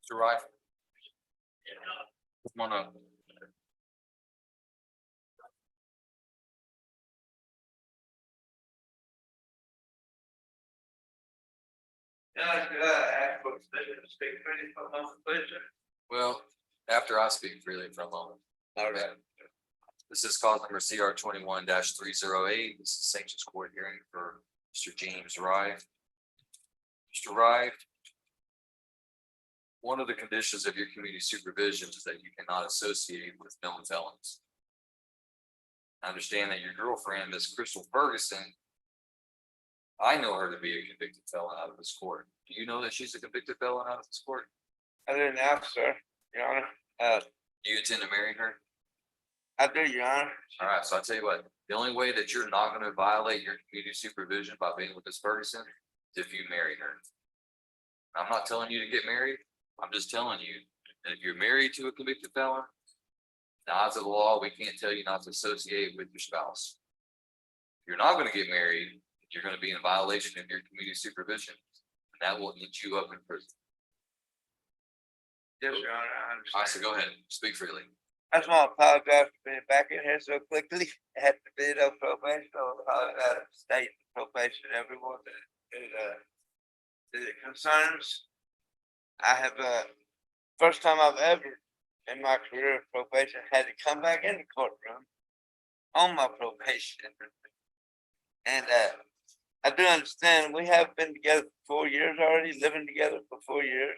Mr. Wright. Come on up. Well, after I speak freely for a moment. All right. This is cause number CR 21-308. This is sanctions court hearing for Mr. James Wright. Mr. Wright. One of the conditions of your community supervision is that you cannot associate with known felons. I understand that your girlfriend, Miss Crystal Ferguson. I know her to be a convicted felon out of this court. Do you know that she's a convicted felon out of this court? I didn't ask, sir, Your Honor. Do you intend to marry her? I do, Your Honor. All right, so I'll tell you what, the only way that you're not gonna violate your community supervision by being with Miss Ferguson is if you marry her. I'm not telling you to get married, I'm just telling you that if you're married to a convicted felon, the odds of the law, we can't tell you not to associate with your spouse. If you're not gonna get married, you're gonna be in violation of your community supervision, and that will end you up in prison. Yes, Your Honor, I All right, understand. so go ahead, speak freely. I just want to apologize for being back in here so quickly. I had to be on probation, so I apologize to state probation, everyone that it concerns. I have, first time I've ever in my career of probation had to come back in the courtroom on my probation. And, I do understand we have been together for 4 years already, living together for 4 years.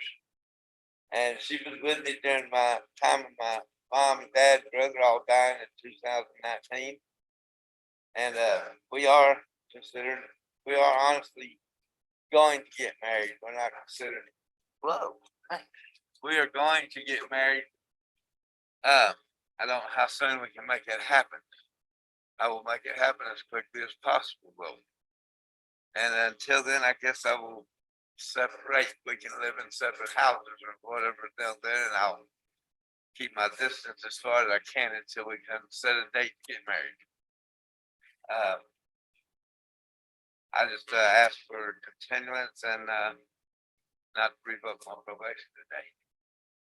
And she was with me during my time of my mom and dad, and brother all dying in 2019. And we are honestly going to get married. We're not considering. Whoa. We are going to get married. I don't know how soon we can make that happen. I will make it happen as quickly as possible, though. And until then, I guess I will separate. We can live in separate houses or whatever down there, and I'll keep my distance as far as I can until we can set a date to get married. I just asked for continuance and not revoke my probation today.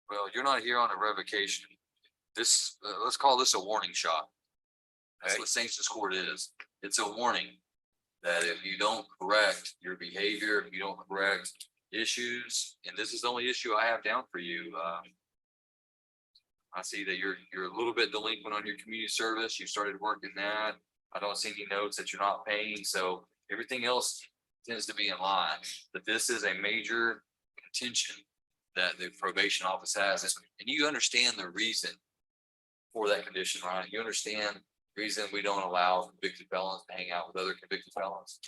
Well, you're not here on a revocation. This, let's call this a warning shot. That's Okay. what sanctions court is. It's a warning that if you don't correct your behavior, if you don't correct issues, and this is the only issue I have down for you. I see that you're a little bit delinquent on your community service. You started working that. I don't see any notes that you're not paying, so everything else tends to be in line. But this is a major contention that the probation office has, and you understand the reason for that condition, right? You understand the reason we don't allow convicted felons to hang out with other convicted felons.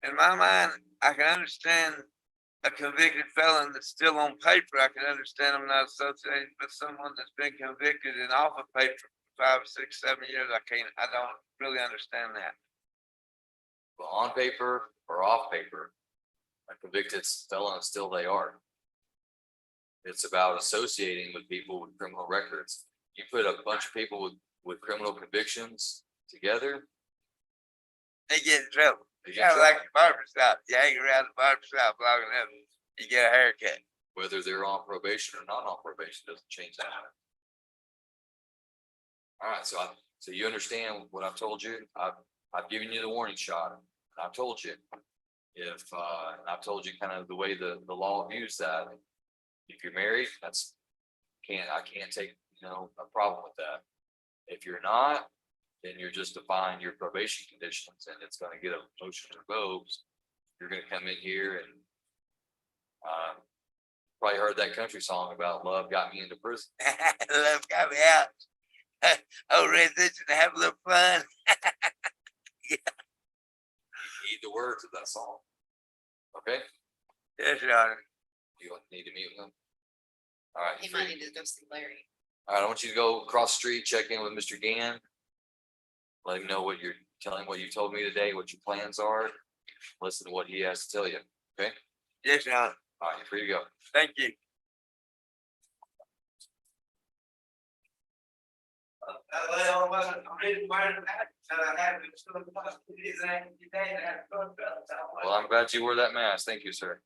In my mind, I can understand a convicted felon that's still on paper. I can understand I'm not associated with someone that's been convicted and off of paper for 5, 6, 7 years. I don't really understand that. Well, on paper or off paper, a convicted felon still they are. It's about associating with people with criminal records. You put a bunch of people with criminal convictions together. They get in trouble. they It's get kind of trouble, like the barber shop. You hang around the barber shop long enough, you get a haircut. Whether they're on probation or not on probation doesn't change that. All right, so you understand what I've told you. I've given you the warning shot. I've told you. If and I've told you kind of the way the law views that. If you're married, I can't take, a problem with that. If you're not, then you're just defying your probation conditions and it's gonna get a motion revoked. You're gonna come in here and probably heard that country song about love got me into prison. Love got me out. Oh, rendition to have a little fun. Read the words of that song. Okay, Yes, Your Honor. you need to meet with them. All right, He free. might need to go see Larry. All right, I want you to go across the street, check in with Mr. Gann. Let him know tell him what you told me today, what your plans are. Listen to what he has to tell you, okay? Yes, Your Honor. All right, you're free to go. Thank you. Well, I'm glad you wore that mask. Thank you, sir.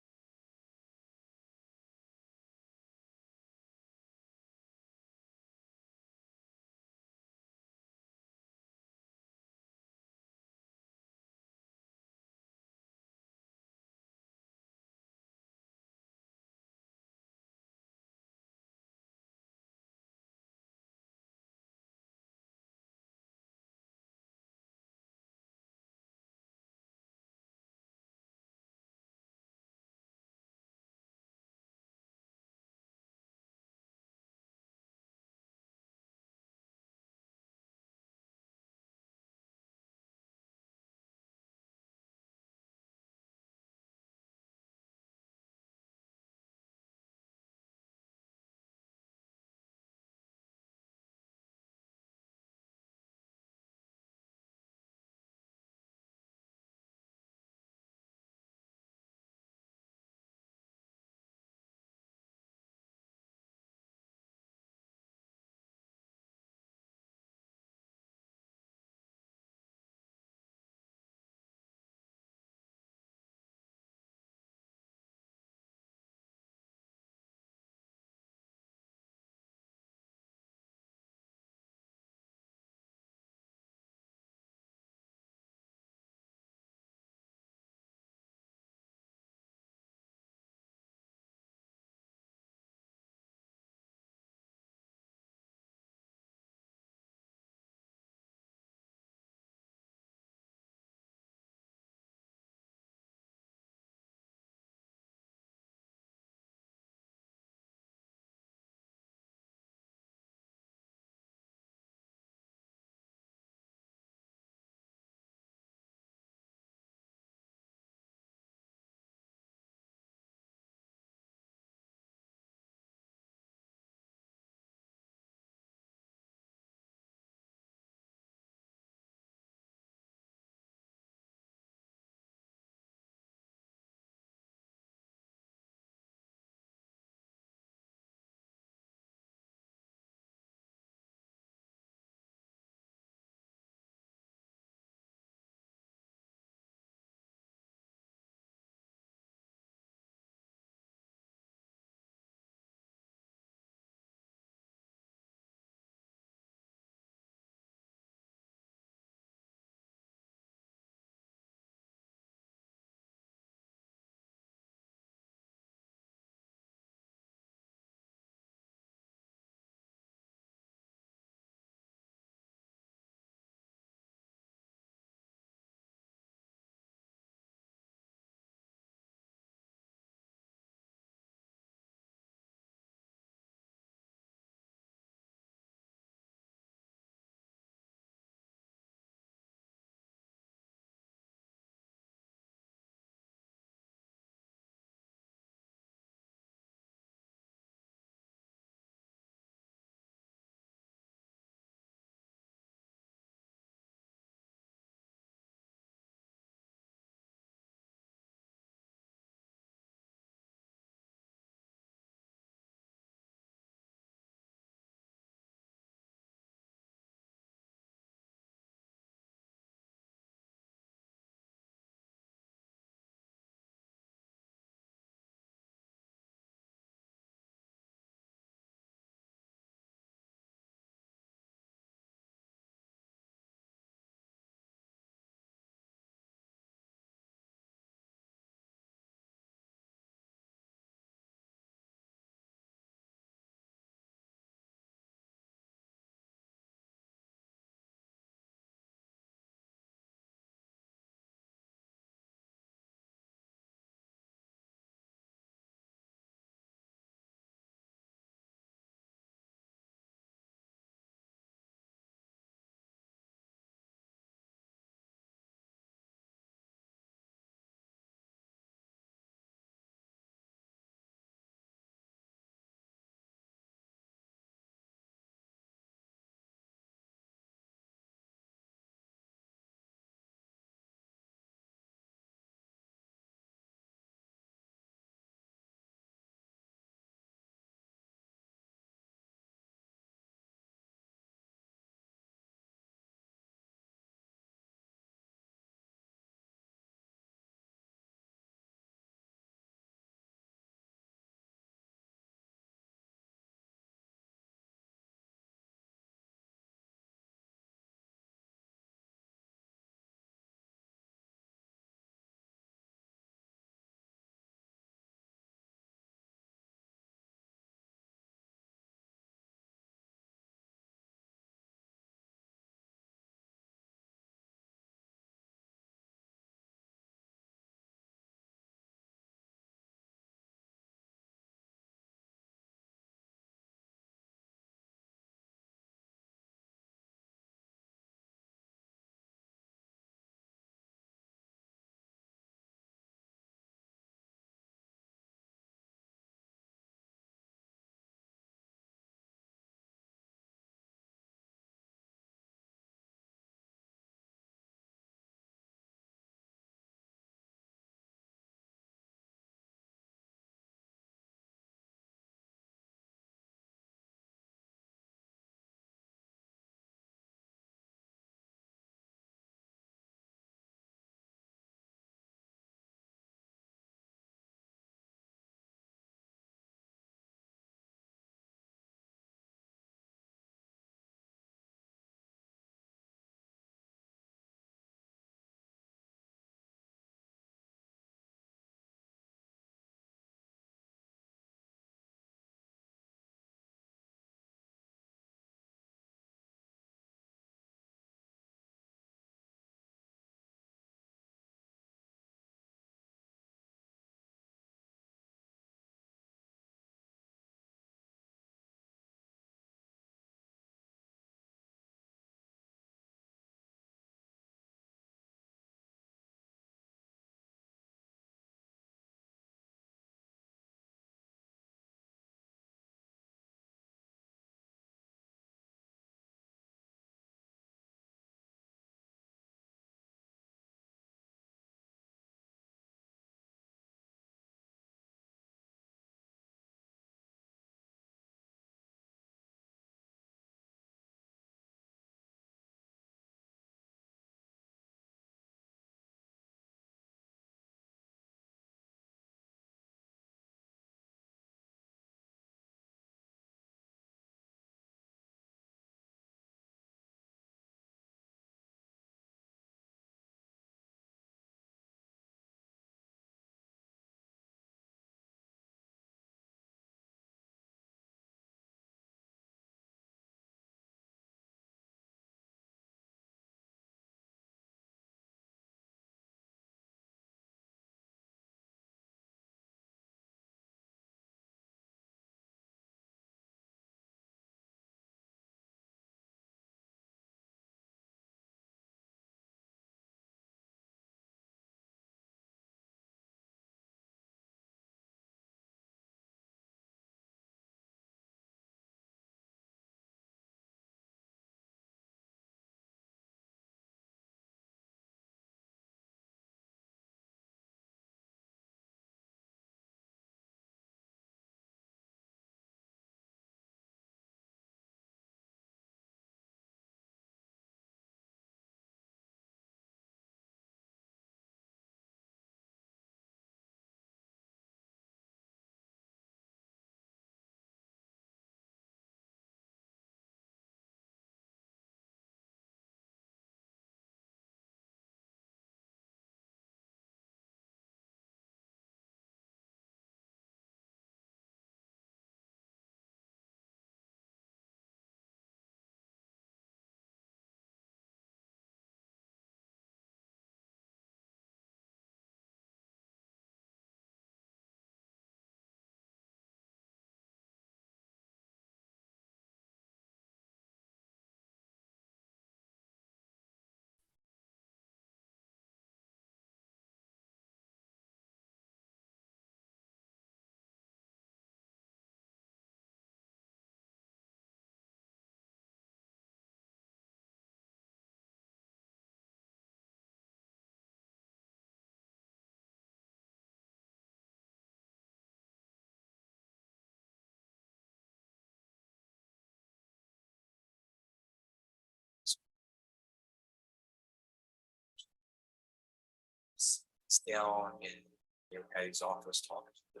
down in your Patty's office talking to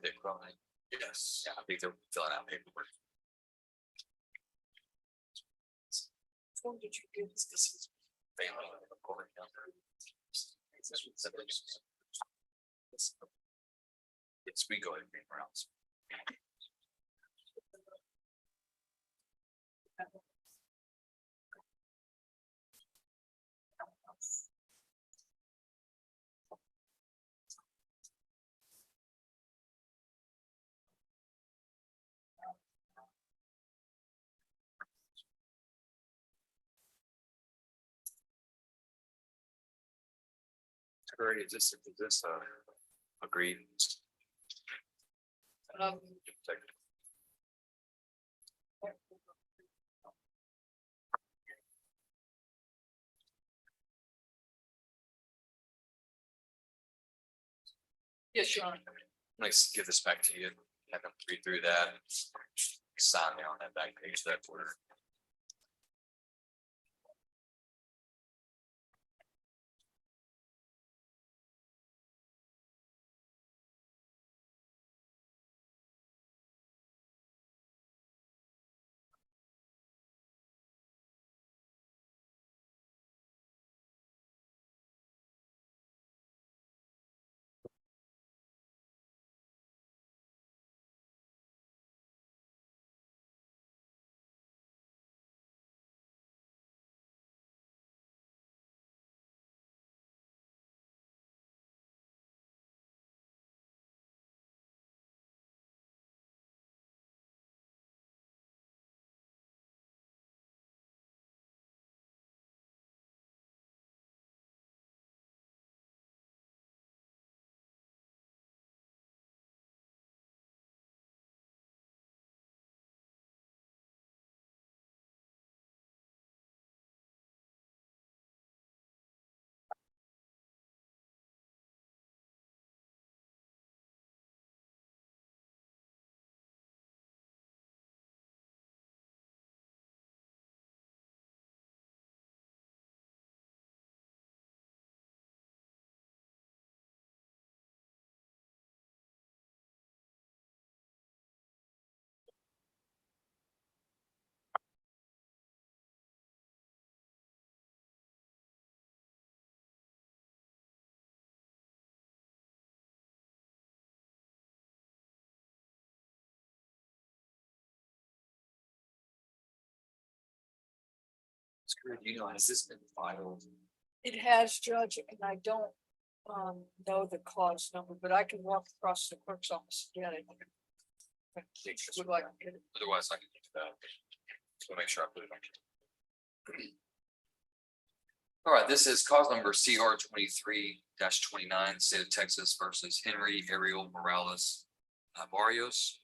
the Cronin. Yes. Yeah, I think they're filling out paperwork. Did you give this? Family, according to yes, we go ahead and bring rounds. Great, is this agreed? Yes, Your Honor. Let's give this back to you. Have them read through that. Sign me on that back page, that order. You know, has this been filed? It has, Judge, and I don't know the clause number, but I can walk across the clerk's office and get it. Would like to get it. Otherwise, I can do that. So make sure I put it on. All right, this is cause number CR 23-29, State of Texas versus Henry Ariel Morales Barrios.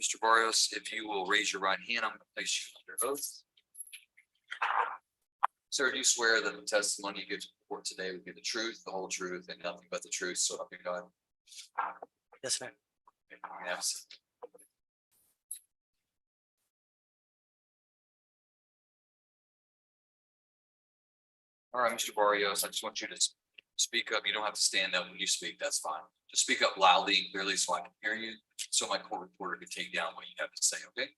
Mr. Barrios, if you will raise your right hand, I'm going to place you under oath. Sir, do you swear that the testimony you give to the court today will be the truth, the whole truth, and nothing but the truth, so help you God? Yes, sir. Yes. All right, Mr. Barrios, I just want you to speak up. You don't have to stand up when you speak. That's fine. Just speak up loudly and clearly so I can hear you, so my court reporter can take down what you have to say, okay?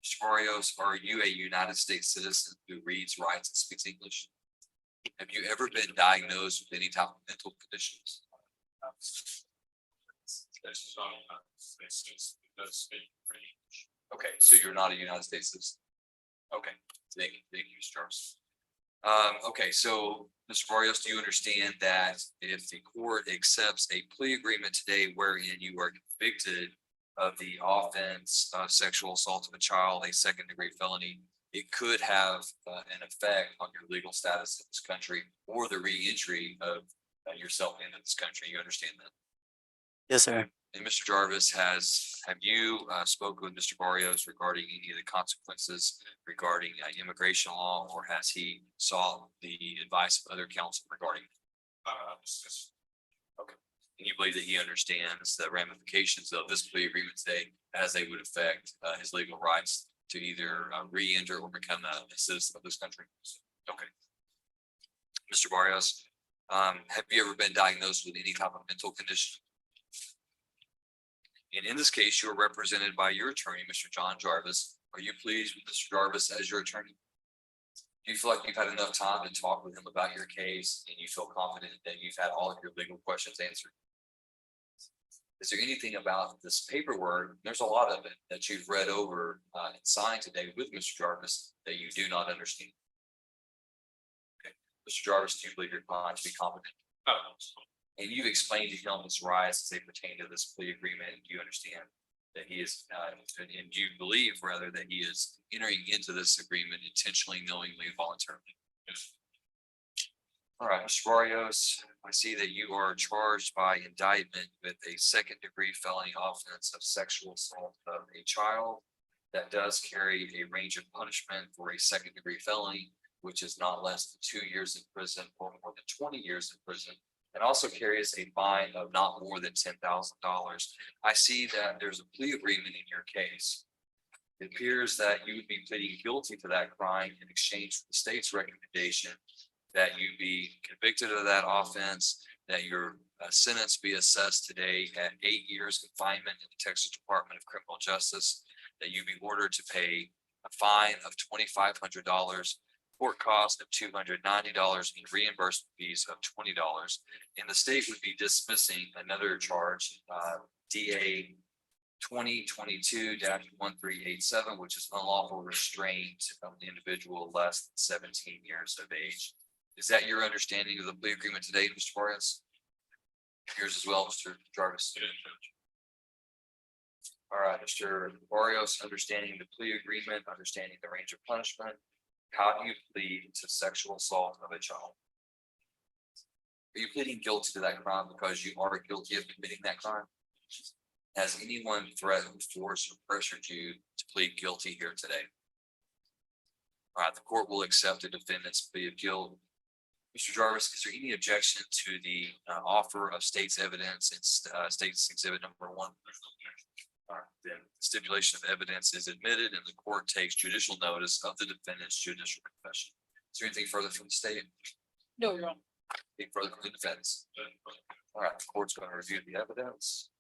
Mr. Barrios, are you a United States citizen who reads, writes, and speaks English? Have you ever been diagnosed with any type of mental conditions? Okay, so you're not a United States citizen. Okay, thank you, Mr. Jarvis. Okay, so Mr. Barrios, do you understand that if the court accepts a plea agreement today wherein you are convicted of the offense of sexual assault of a child, a second-degree felony, it could have an effect on your legal status in this country or the re-entry of yourself into this country? You understand that? Yes, sir. And Mr. Jarvis, have you spoken with Mr. Barrios regarding any of the consequences regarding immigration law, or has he sought the advice of other counsel regarding? Okay, and you believe that he understands the ramifications of this plea agreement today as they would affect his legal rights to either re-enter or become a citizen of this country? Okay. Mr. Barrios, Have you ever been diagnosed with any type of mental condition? And in this case, you are represented by your attorney, Mr. John Jarvis. Are you pleased with Mr. Jarvis as your attorney? Do you feel like you've had enough time to talk with him about your case and you feel confident that you've had all of your legal questions answered? Is there anything about this paperwork, there's a lot of it that you've read over and signed today with Mr. Jarvis that you do not understand? Okay. Mr. Jarvis, do you believe your client to be competent? And you've explained to him his rights as they pertain to this plea agreement, and you understand that he is, and you believe rather that he is entering into this agreement intentionally, knowingly, and voluntarily. Yes. All right, Mr. Barrios, I see that you are charged by indictment with a second-degree felony offense of sexual assault of a child. That does carry a range of punishment for a second-degree felony, which is not less than 2 years in prison or more than 20 years in prison. And also carries a fine of not more than $10,000. I see that there's a plea agreement in your case. It appears that you would be pleading guilty to that crime in exchange for the state's recommendation that you be convicted of that offense, that your sentence be assessed today at 8 years confinement in the Texas Department of Criminal Justice, that you be ordered to pay a fine of $2,500, court cost of $290, and reimbursement fees of $20. And the state would be dismissing another charge, DA 2022-1387, which is unlawful restraint of an individual less than 17 years of age. Is that your understanding of the plea agreement today, Mr. Barrios? Yours as well, Mr. Jarvis. All right, Mr. Barrios, understanding the plea agreement, understanding the range of punishment. How do you plead to sexual assault of a child? Are you pleading guilty to that crime because you are guilty of committing that crime? Has anyone threatened, forced, or pressured you to plead guilty here today? All right, the court will accept the defendant's plea of guilt. Mr. Jarvis, is there any objection to the offer of state's evidence? It's state's exhibit number 1. All right, then stipulation of evidence is admitted and the court takes judicial notice of the defendant's judicial confession. Is there anything further from the state? No, Your Honor. Anything further from the defense? All right, the court's going to review the evidence.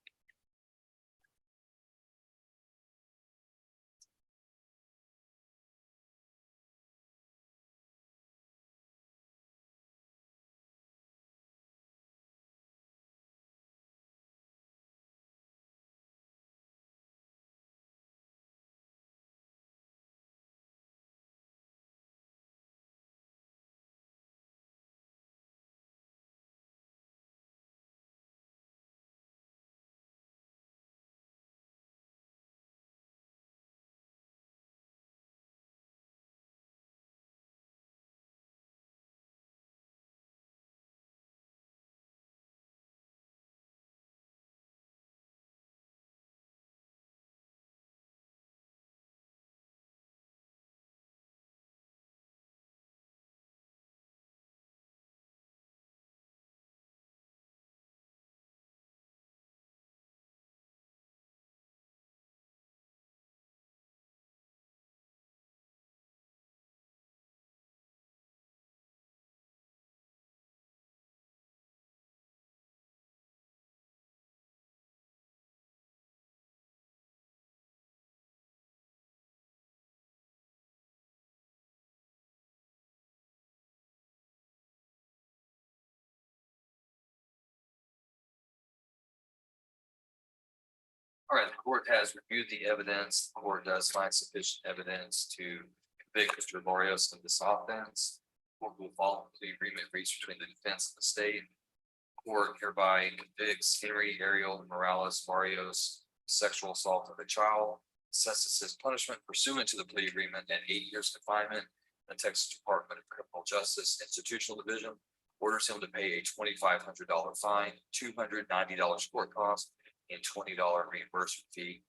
All right, the court has reviewed the evidence. The court does find sufficient evidence to convict Mr. Barrios of this offense. The court will follow the agreement reached between the defense and the state. The court hereby convicts Henry Ariel Morales Barrios sexual assault of a child, assesses his punishment pursuant to the plea agreement at 8 years confinement in the Texas Department of Criminal Justice Institutional Division, orders him to pay a $2,500 fine, $290 court cost, and $20 reimbursement fee.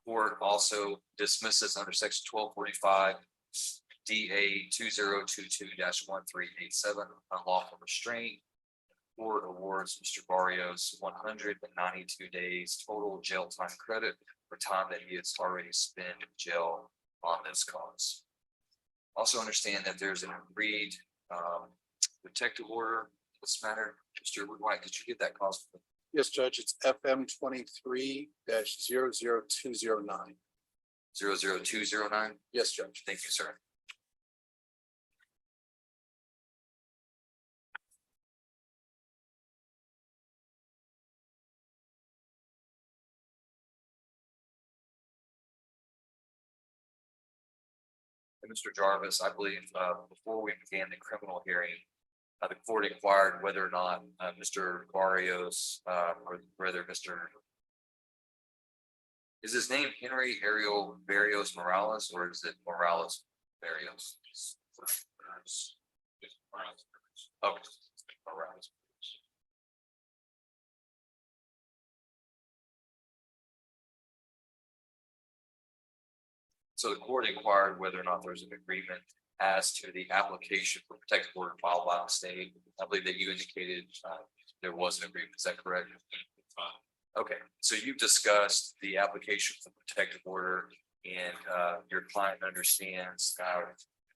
Court also dismisses under section 1245 DA 2022-1387 unlawful restraint. Court awards Mr. Barrios 192 days total jail time credit for time that he has already spent in jail on this cause. Also understand that there's an agreed protective order this matter? Mr. Wright, did you get that cause? Yes, Judge, it's FM 23-00209. 00209? Yes, Judge. Thank you, sir. And Mr. Jarvis, I believe, before we began the criminal hearing, the court inquired whether or not, Mr. Barrios, or whether Mr. Is his name Henry Ariel Barrios Morales, or is it Morales Barrios? Okay. Morales. So the court inquired whether or not there was an agreement as to the application for protective order filed by the state. I believe that you indicated there was an agreement. Is that correct? Okay, so you've discussed the application for protective order and your client understands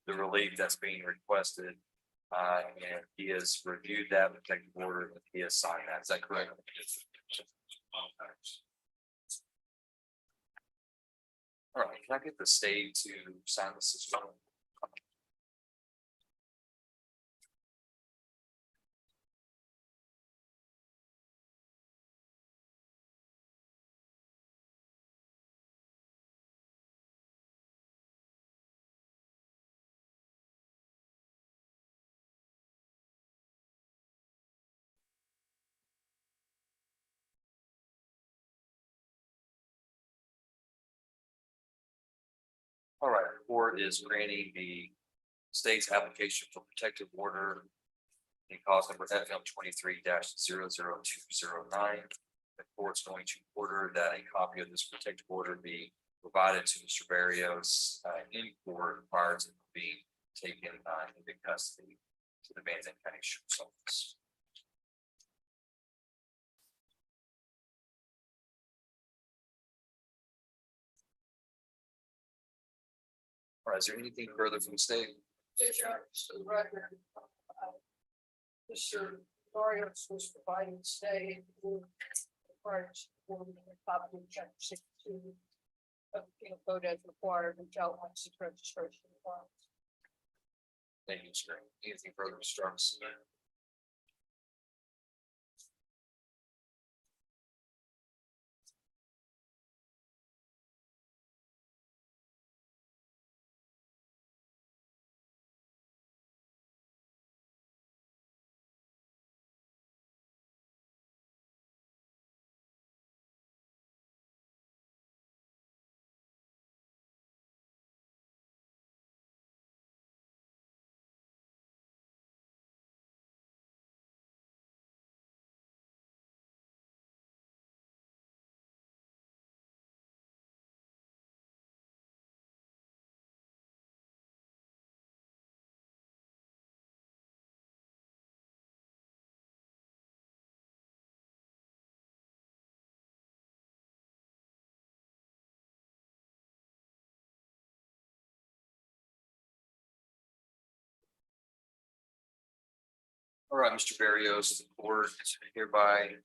the relief that's being requested. And he has reviewed that protective order and he has signed that. Is that correct? All right, can I get the state to sign this as well? All right, the court is granting the state's application for protective order in cause number FM 23-00209. The court's going to order that a copy of this protective order be provided to Mr. Barrios in court prior to being taken into custody to the Van Zandt County Sheriff's Office. All right, is there anything further from the state? Mr. Barrios was providing stay prior to the copy of chapter 62 of the code as required, which outlines the registration requirements. Thank you, sir. Anything further, Mr. Jarvis? All right, Mr. Barrios, the board is hereby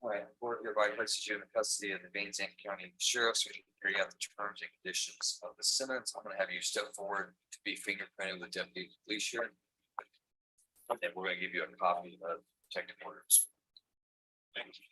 all right, the board hereby places you in the custody of the Van Zandt County Sheriff's, so you can carry out the terms and conditions of the sentence. I'm gonna have you step forward to be fingerprinted with deputy police sheriff. And then we're gonna give you a copy of protective orders. Thank you.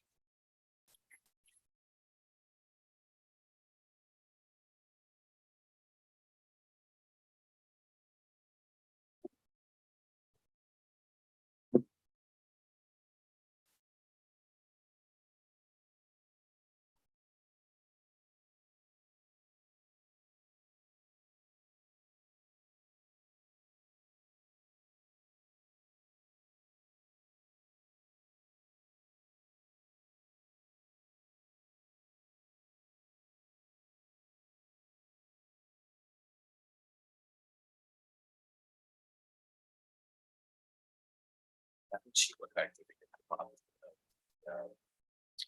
She went back to the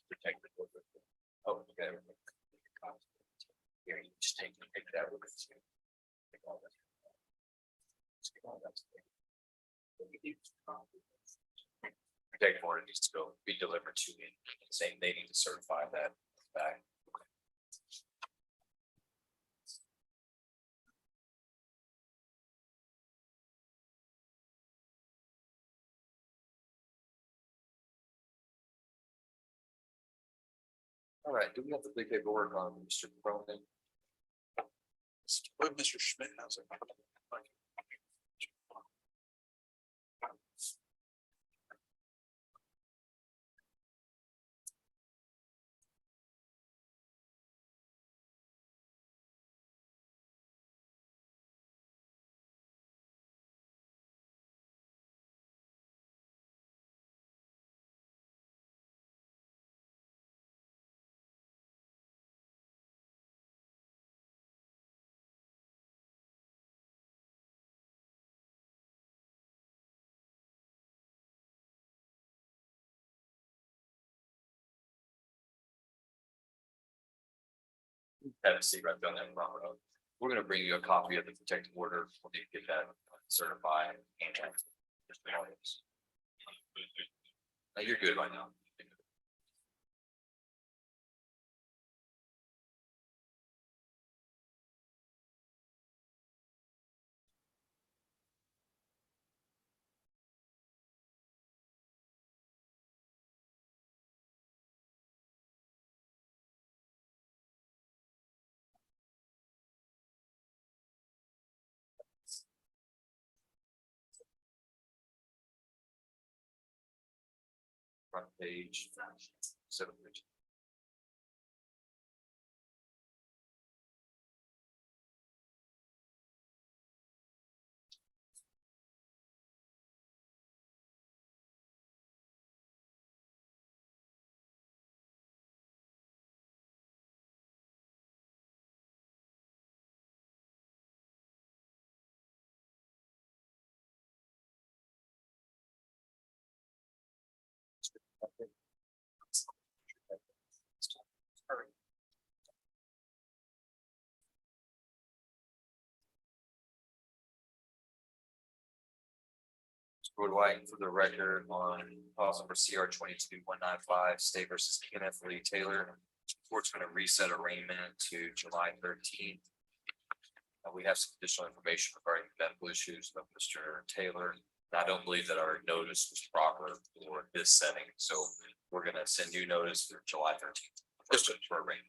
protective order. Oh, okay. Here, you just take that with you. Take all that. Take all that. Protect order needs to go be delivered to me, saying they need to certify that back. All right, do we have the big paperwork on Mr. Cronin? What Mr. Schmidt has it. Have a seat right down that front row. We're gonna bring you a copy of the protective order. We'll need to get that certified. No, you're good right now. Front page. 7 page. Road White for the record on policy number CR 22-195, State versus Kenneth Taylor. Court's gonna reset arraignment to July 13th. We have some additional information regarding medical issues of Mr. Taylor. I don't believe that our notice was proper for this setting, so we're gonna send you notice for July 13th. For arraignment.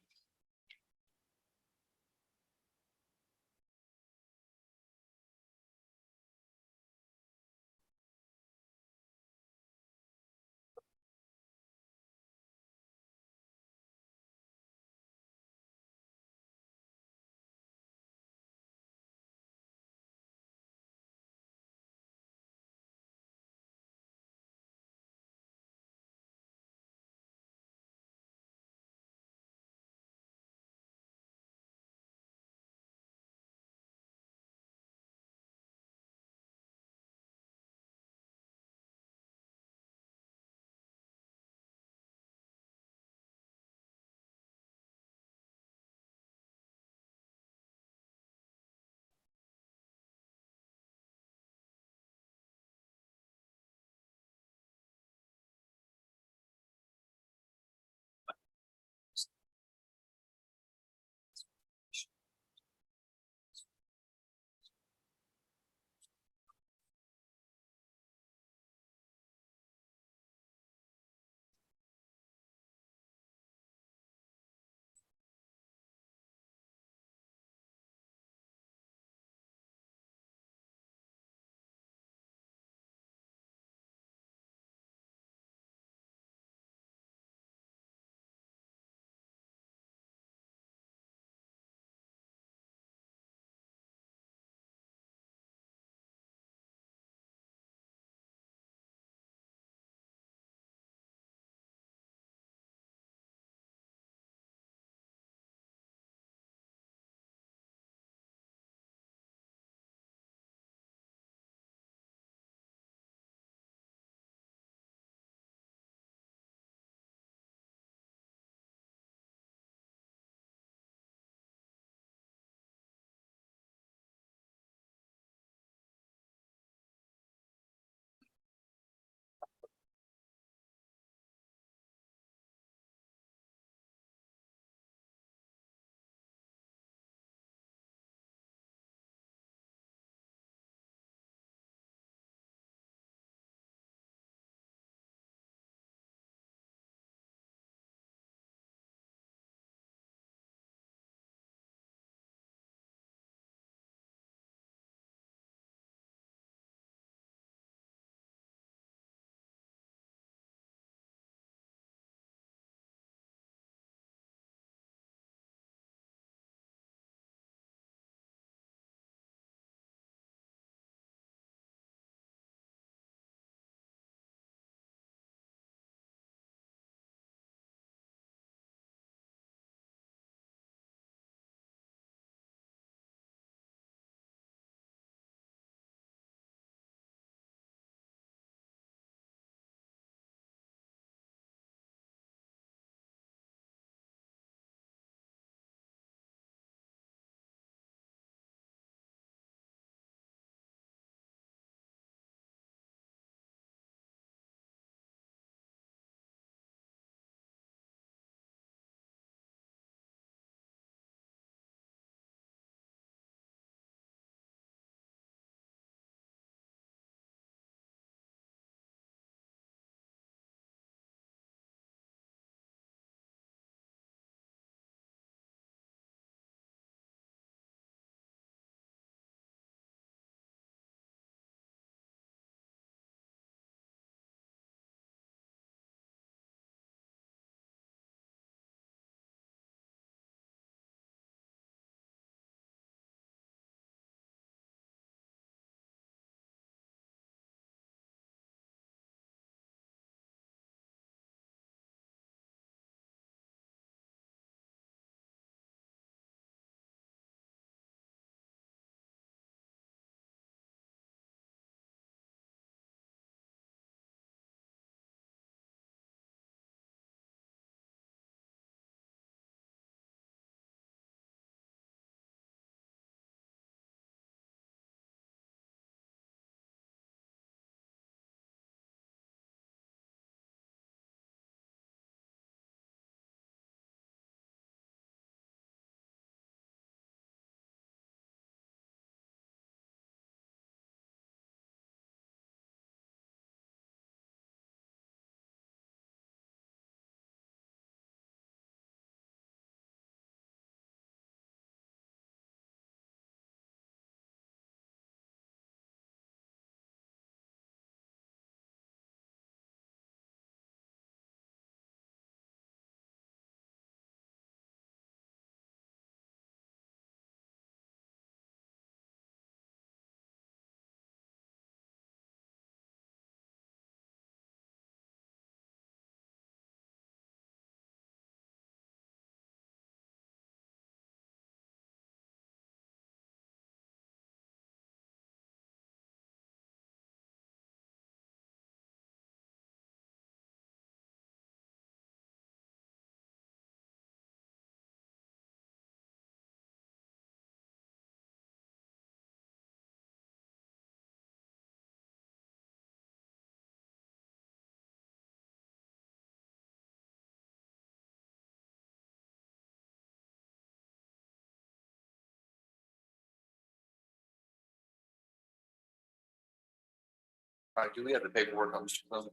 All right, do we have the paperwork on Mr. Clement?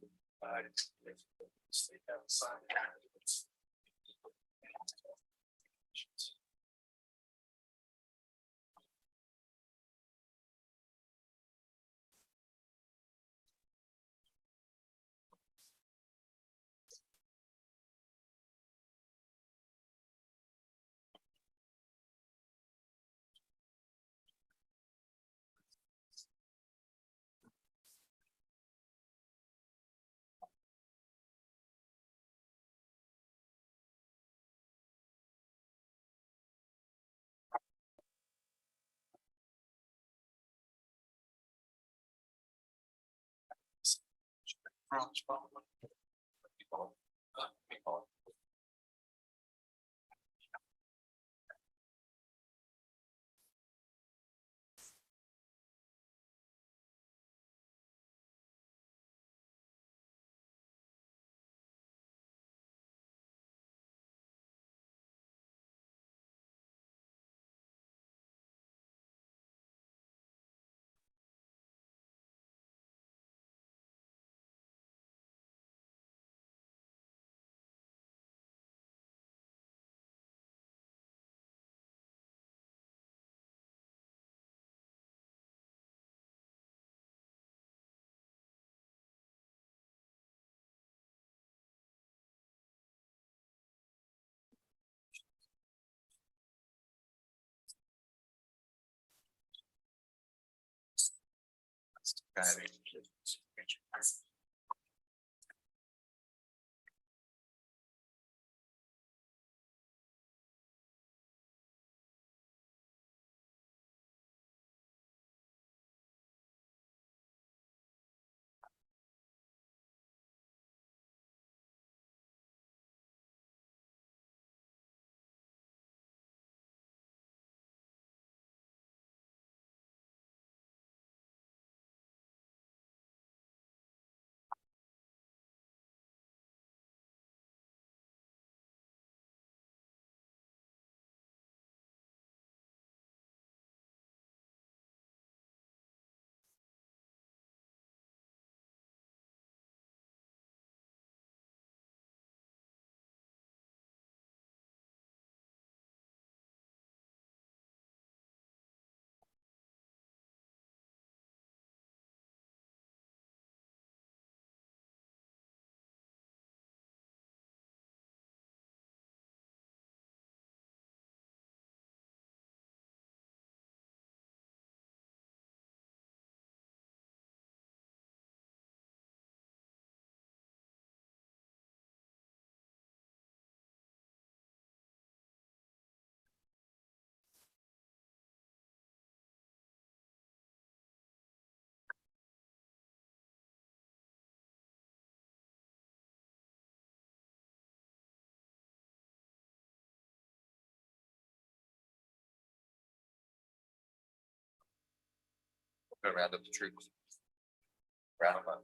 Gonna round up the troops. Round them up.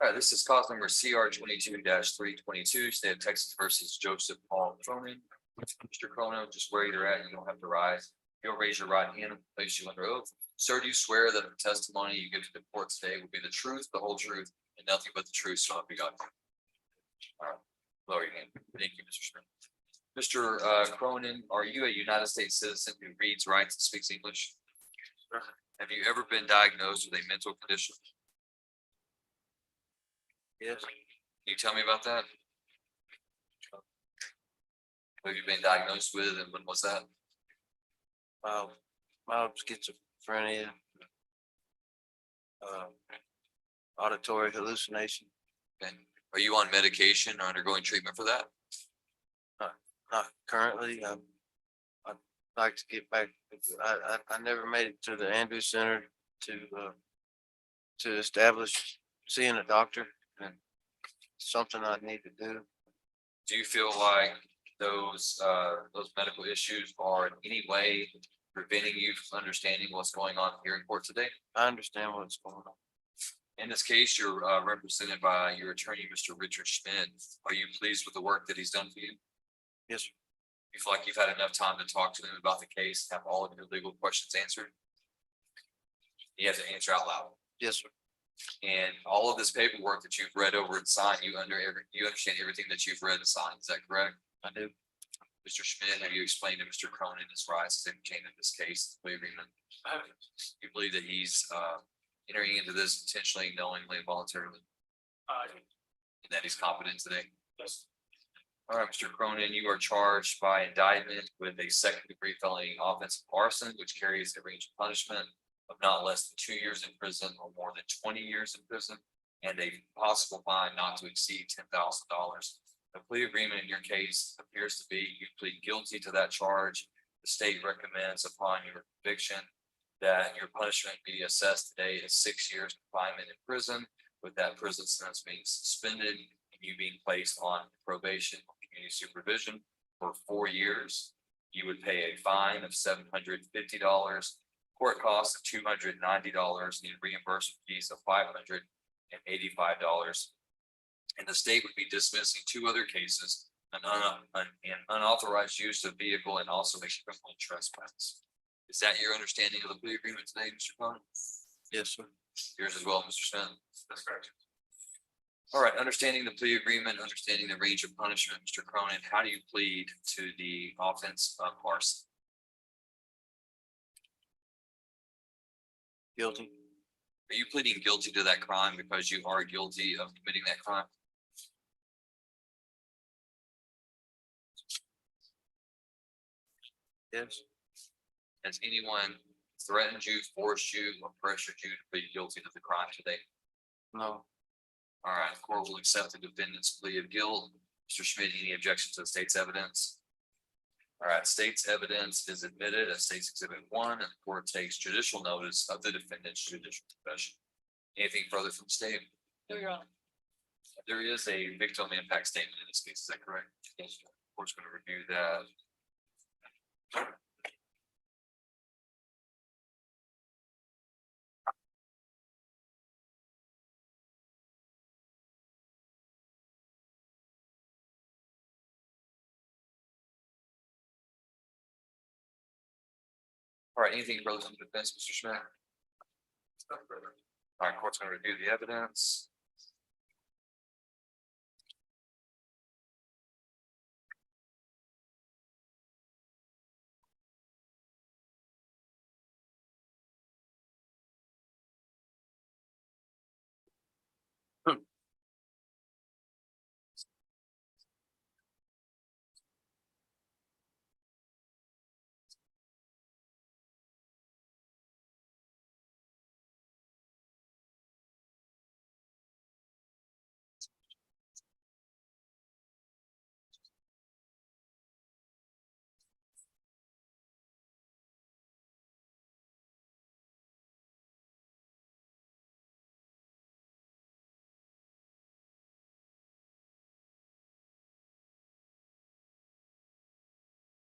All right, this is cause number CR 22-322, State of Texas versus Joseph Paul Cronin. Mr. Cronin, just where you're at, you don't have to rise. You'll raise your right hand and place you under oath. Sir, do you swear that the testimony you give to the court today will be the truth, the whole truth, and nothing but the truth, so help you God? All right, lower your hand. Thank you, Mr. Smith. Mr. Cronin, are you a United States citizen who reads, writes, and speaks English? Have you ever been diagnosed with a mental condition? Yes, Can you tell me about that? What have you been diagnosed with and when was that? mild schizophrenia. Auditory hallucination, Okay. Are you on medication or undergoing treatment for that? not currently, I'd like to get back, I never made it to the Andrews Center to establish seeing a doctor, and something I need to do. Do you feel like those medical issues are in any way preventing you from understanding what's going on here in court today? I understand what's going on. In this case, you're represented by your attorney, Mr. Richard Schmidt. Are you pleased with the work that he's done for you? Yes, sir. You feel like you've had enough time to talk to him about the case, have all of your legal questions answered? You have to answer out loud. Yes, sir. And all of this paperwork that you've read over and signed, you understand everything that you've read and signed. Is that correct? I do. Mr. Schmidt, have you explained to Mr. Cronin his rights as contained in this case, the plea agreement? You believe that he's entering into this intentionally, knowingly, and voluntarily? And that he's competent today? Yes. All right, Mr. Cronin, you are charged by indictment with a second-degree felony offense of arson, which carries a range of punishment of not less than 2 years in prison or more than 20 years in prison, and a possible fine not to exceed $10,000. The plea agreement in your case appears to be you plead guilty to that charge. The state recommends upon your conviction that your punishment be assessed today as 6 years confinement in prison, with that prison sentence being suspended and you being placed on probation or community supervision for 4 years. You would pay a fine of $750, court costs of $290, and reimbursement fees of $585. And the state would be dismissing 2 other cases, an unauthorized use of vehicle and also a criminal trespass. Is that your understanding of the plea agreement today, Mr. Cronin? Yes, sir. Yours as well, Mr. Smith? That's correct. All right, understanding the plea agreement, understanding the range of punishment, Mr. Cronin, how do you plead to the offense of arson? Guilty. Are you pleading guilty to that crime because you are guilty of committing that crime? Yes. Has anyone threatened you, forced you, or pressured you to plead guilty to the crime today? No. All right, the court will accept the defendant's plea of guilt. Mr. Schmidt, any objection to the state's evidence? All right, state's evidence is admitted as State's Exhibit 1, and the court takes judicial notice of the defendant's judicial confession. Anything further from the state? No, Your Honor. There is a victim impact statement in this case, is that correct? Yes. The court's going to review that. All right, anything further from the defense, Mr. Schmidt? All right, court's going to review the evidence.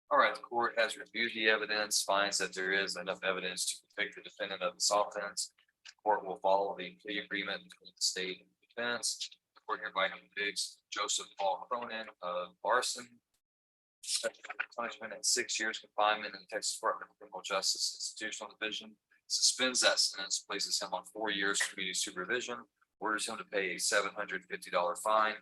All right, the court has reviewed the evidence, finds that there is enough evidence to convict the defendant of this offense. The court will follow the plea agreement between the state and the offense. The court hereby convicts Joseph Paul Cronin of arson. Punishment at 6 years confinement in the Texas Department of Criminal Justice Institutional Division. Suspends that sentence, places him on 4 years community supervision, orders him to pay a $750 fine,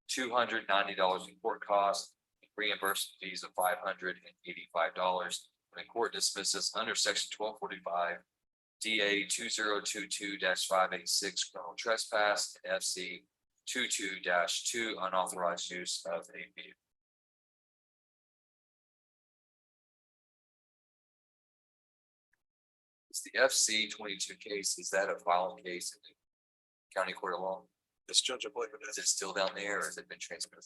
$290 in court costs, reimbursement fees of $585. When the court dismisses under section 1245, DA 2022-586 criminal trespass and FC 22-2 unauthorized use of a vehicle. Is the FC 22 case, is that a filed case in the county court of law? This judge, I believe it Is is. it still down there or has it been transferred?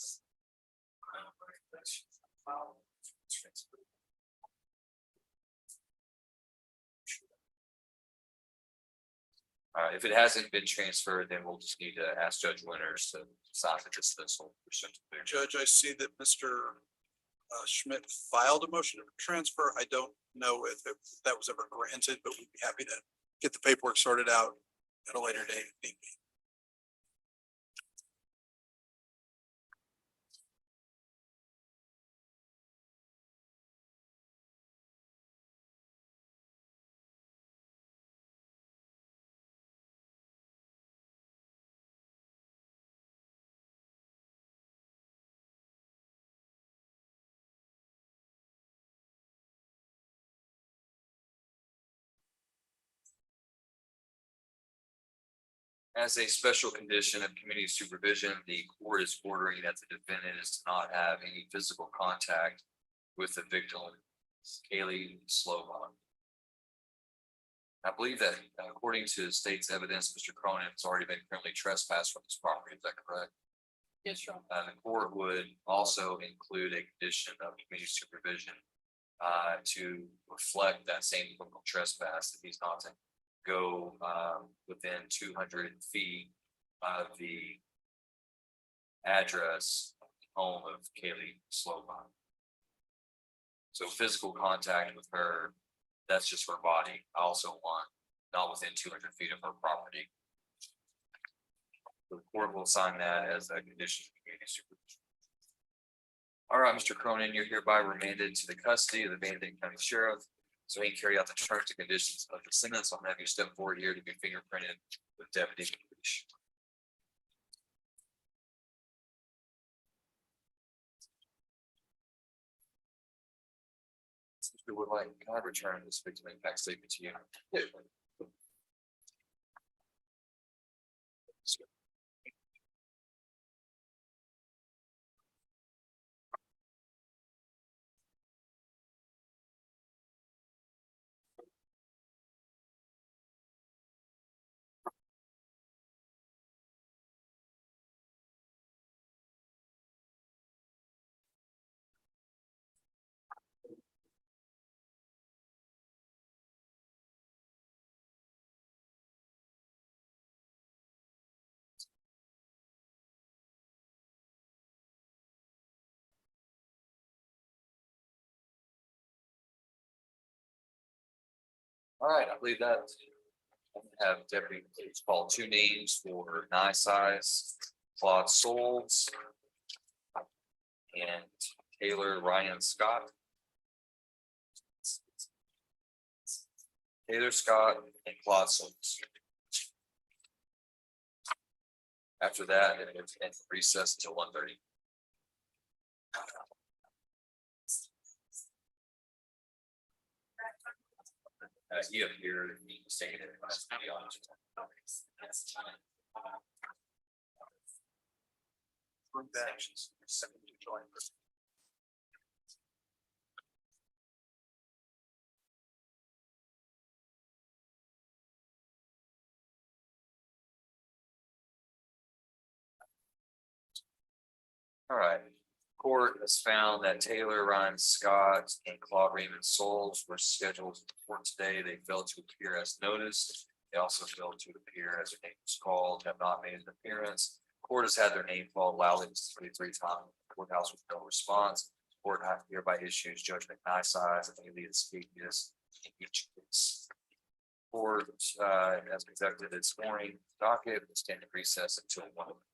If it hasn't been transferred, then we'll just need to ask Judge Winters to sign the dismissal. Judge, I see that Mr. Schmidt filed a motion to transfer. I don't know if that was ever granted, but we'd be happy to get the paperwork sorted out at a later date. if need be. As a special condition of community supervision, the court is ordering that the defendant is to not have any physical contact with the victim, Kaylee Slovon. I believe that according to state's evidence, Mr. Cronin has already been criminally trespassed from his property. Is that correct? Yes, sir. The court would also include a condition of community supervision to reflect that same criminal trespass, that he's not to go within 200 feet of the address home of Kaylee Slovon. So physical contact with her, that's just her body. I also want not within 200 feet of her property. The court will sign that as a condition of community supervision. All right, Mr. Cronin, you're hereby remanded to the custody of the Van Dyke County Sheriff, so he can carry out the terms and conditions of the sentence. I'll have you step forward here to be fingerprinted with Deputy McLeish. Since we would like, can I return this victim impact statement to you? All right, I believe that. I have Deputy Police call two names for Nye Size, Claude Souls, and Taylor Ryan Scott. Taylor Scott and Claude Souls. After that, it's recess until 1:30. He appeared, he stated it must be on. Sanctions, second to join. All right. Court has found that Taylor, Ryan Scott, and Claude Raymond Souls were scheduled for today. They failed to appear as noticed. They also failed to appear as their name was called, have not made an appearance. Court has had their name called loudly 23 times. Courthouse with no response. Court hereby issues judgment Nye Size and alias in each case. Court, as conducted this morning, docket, will stand in recess until 1 o'clock.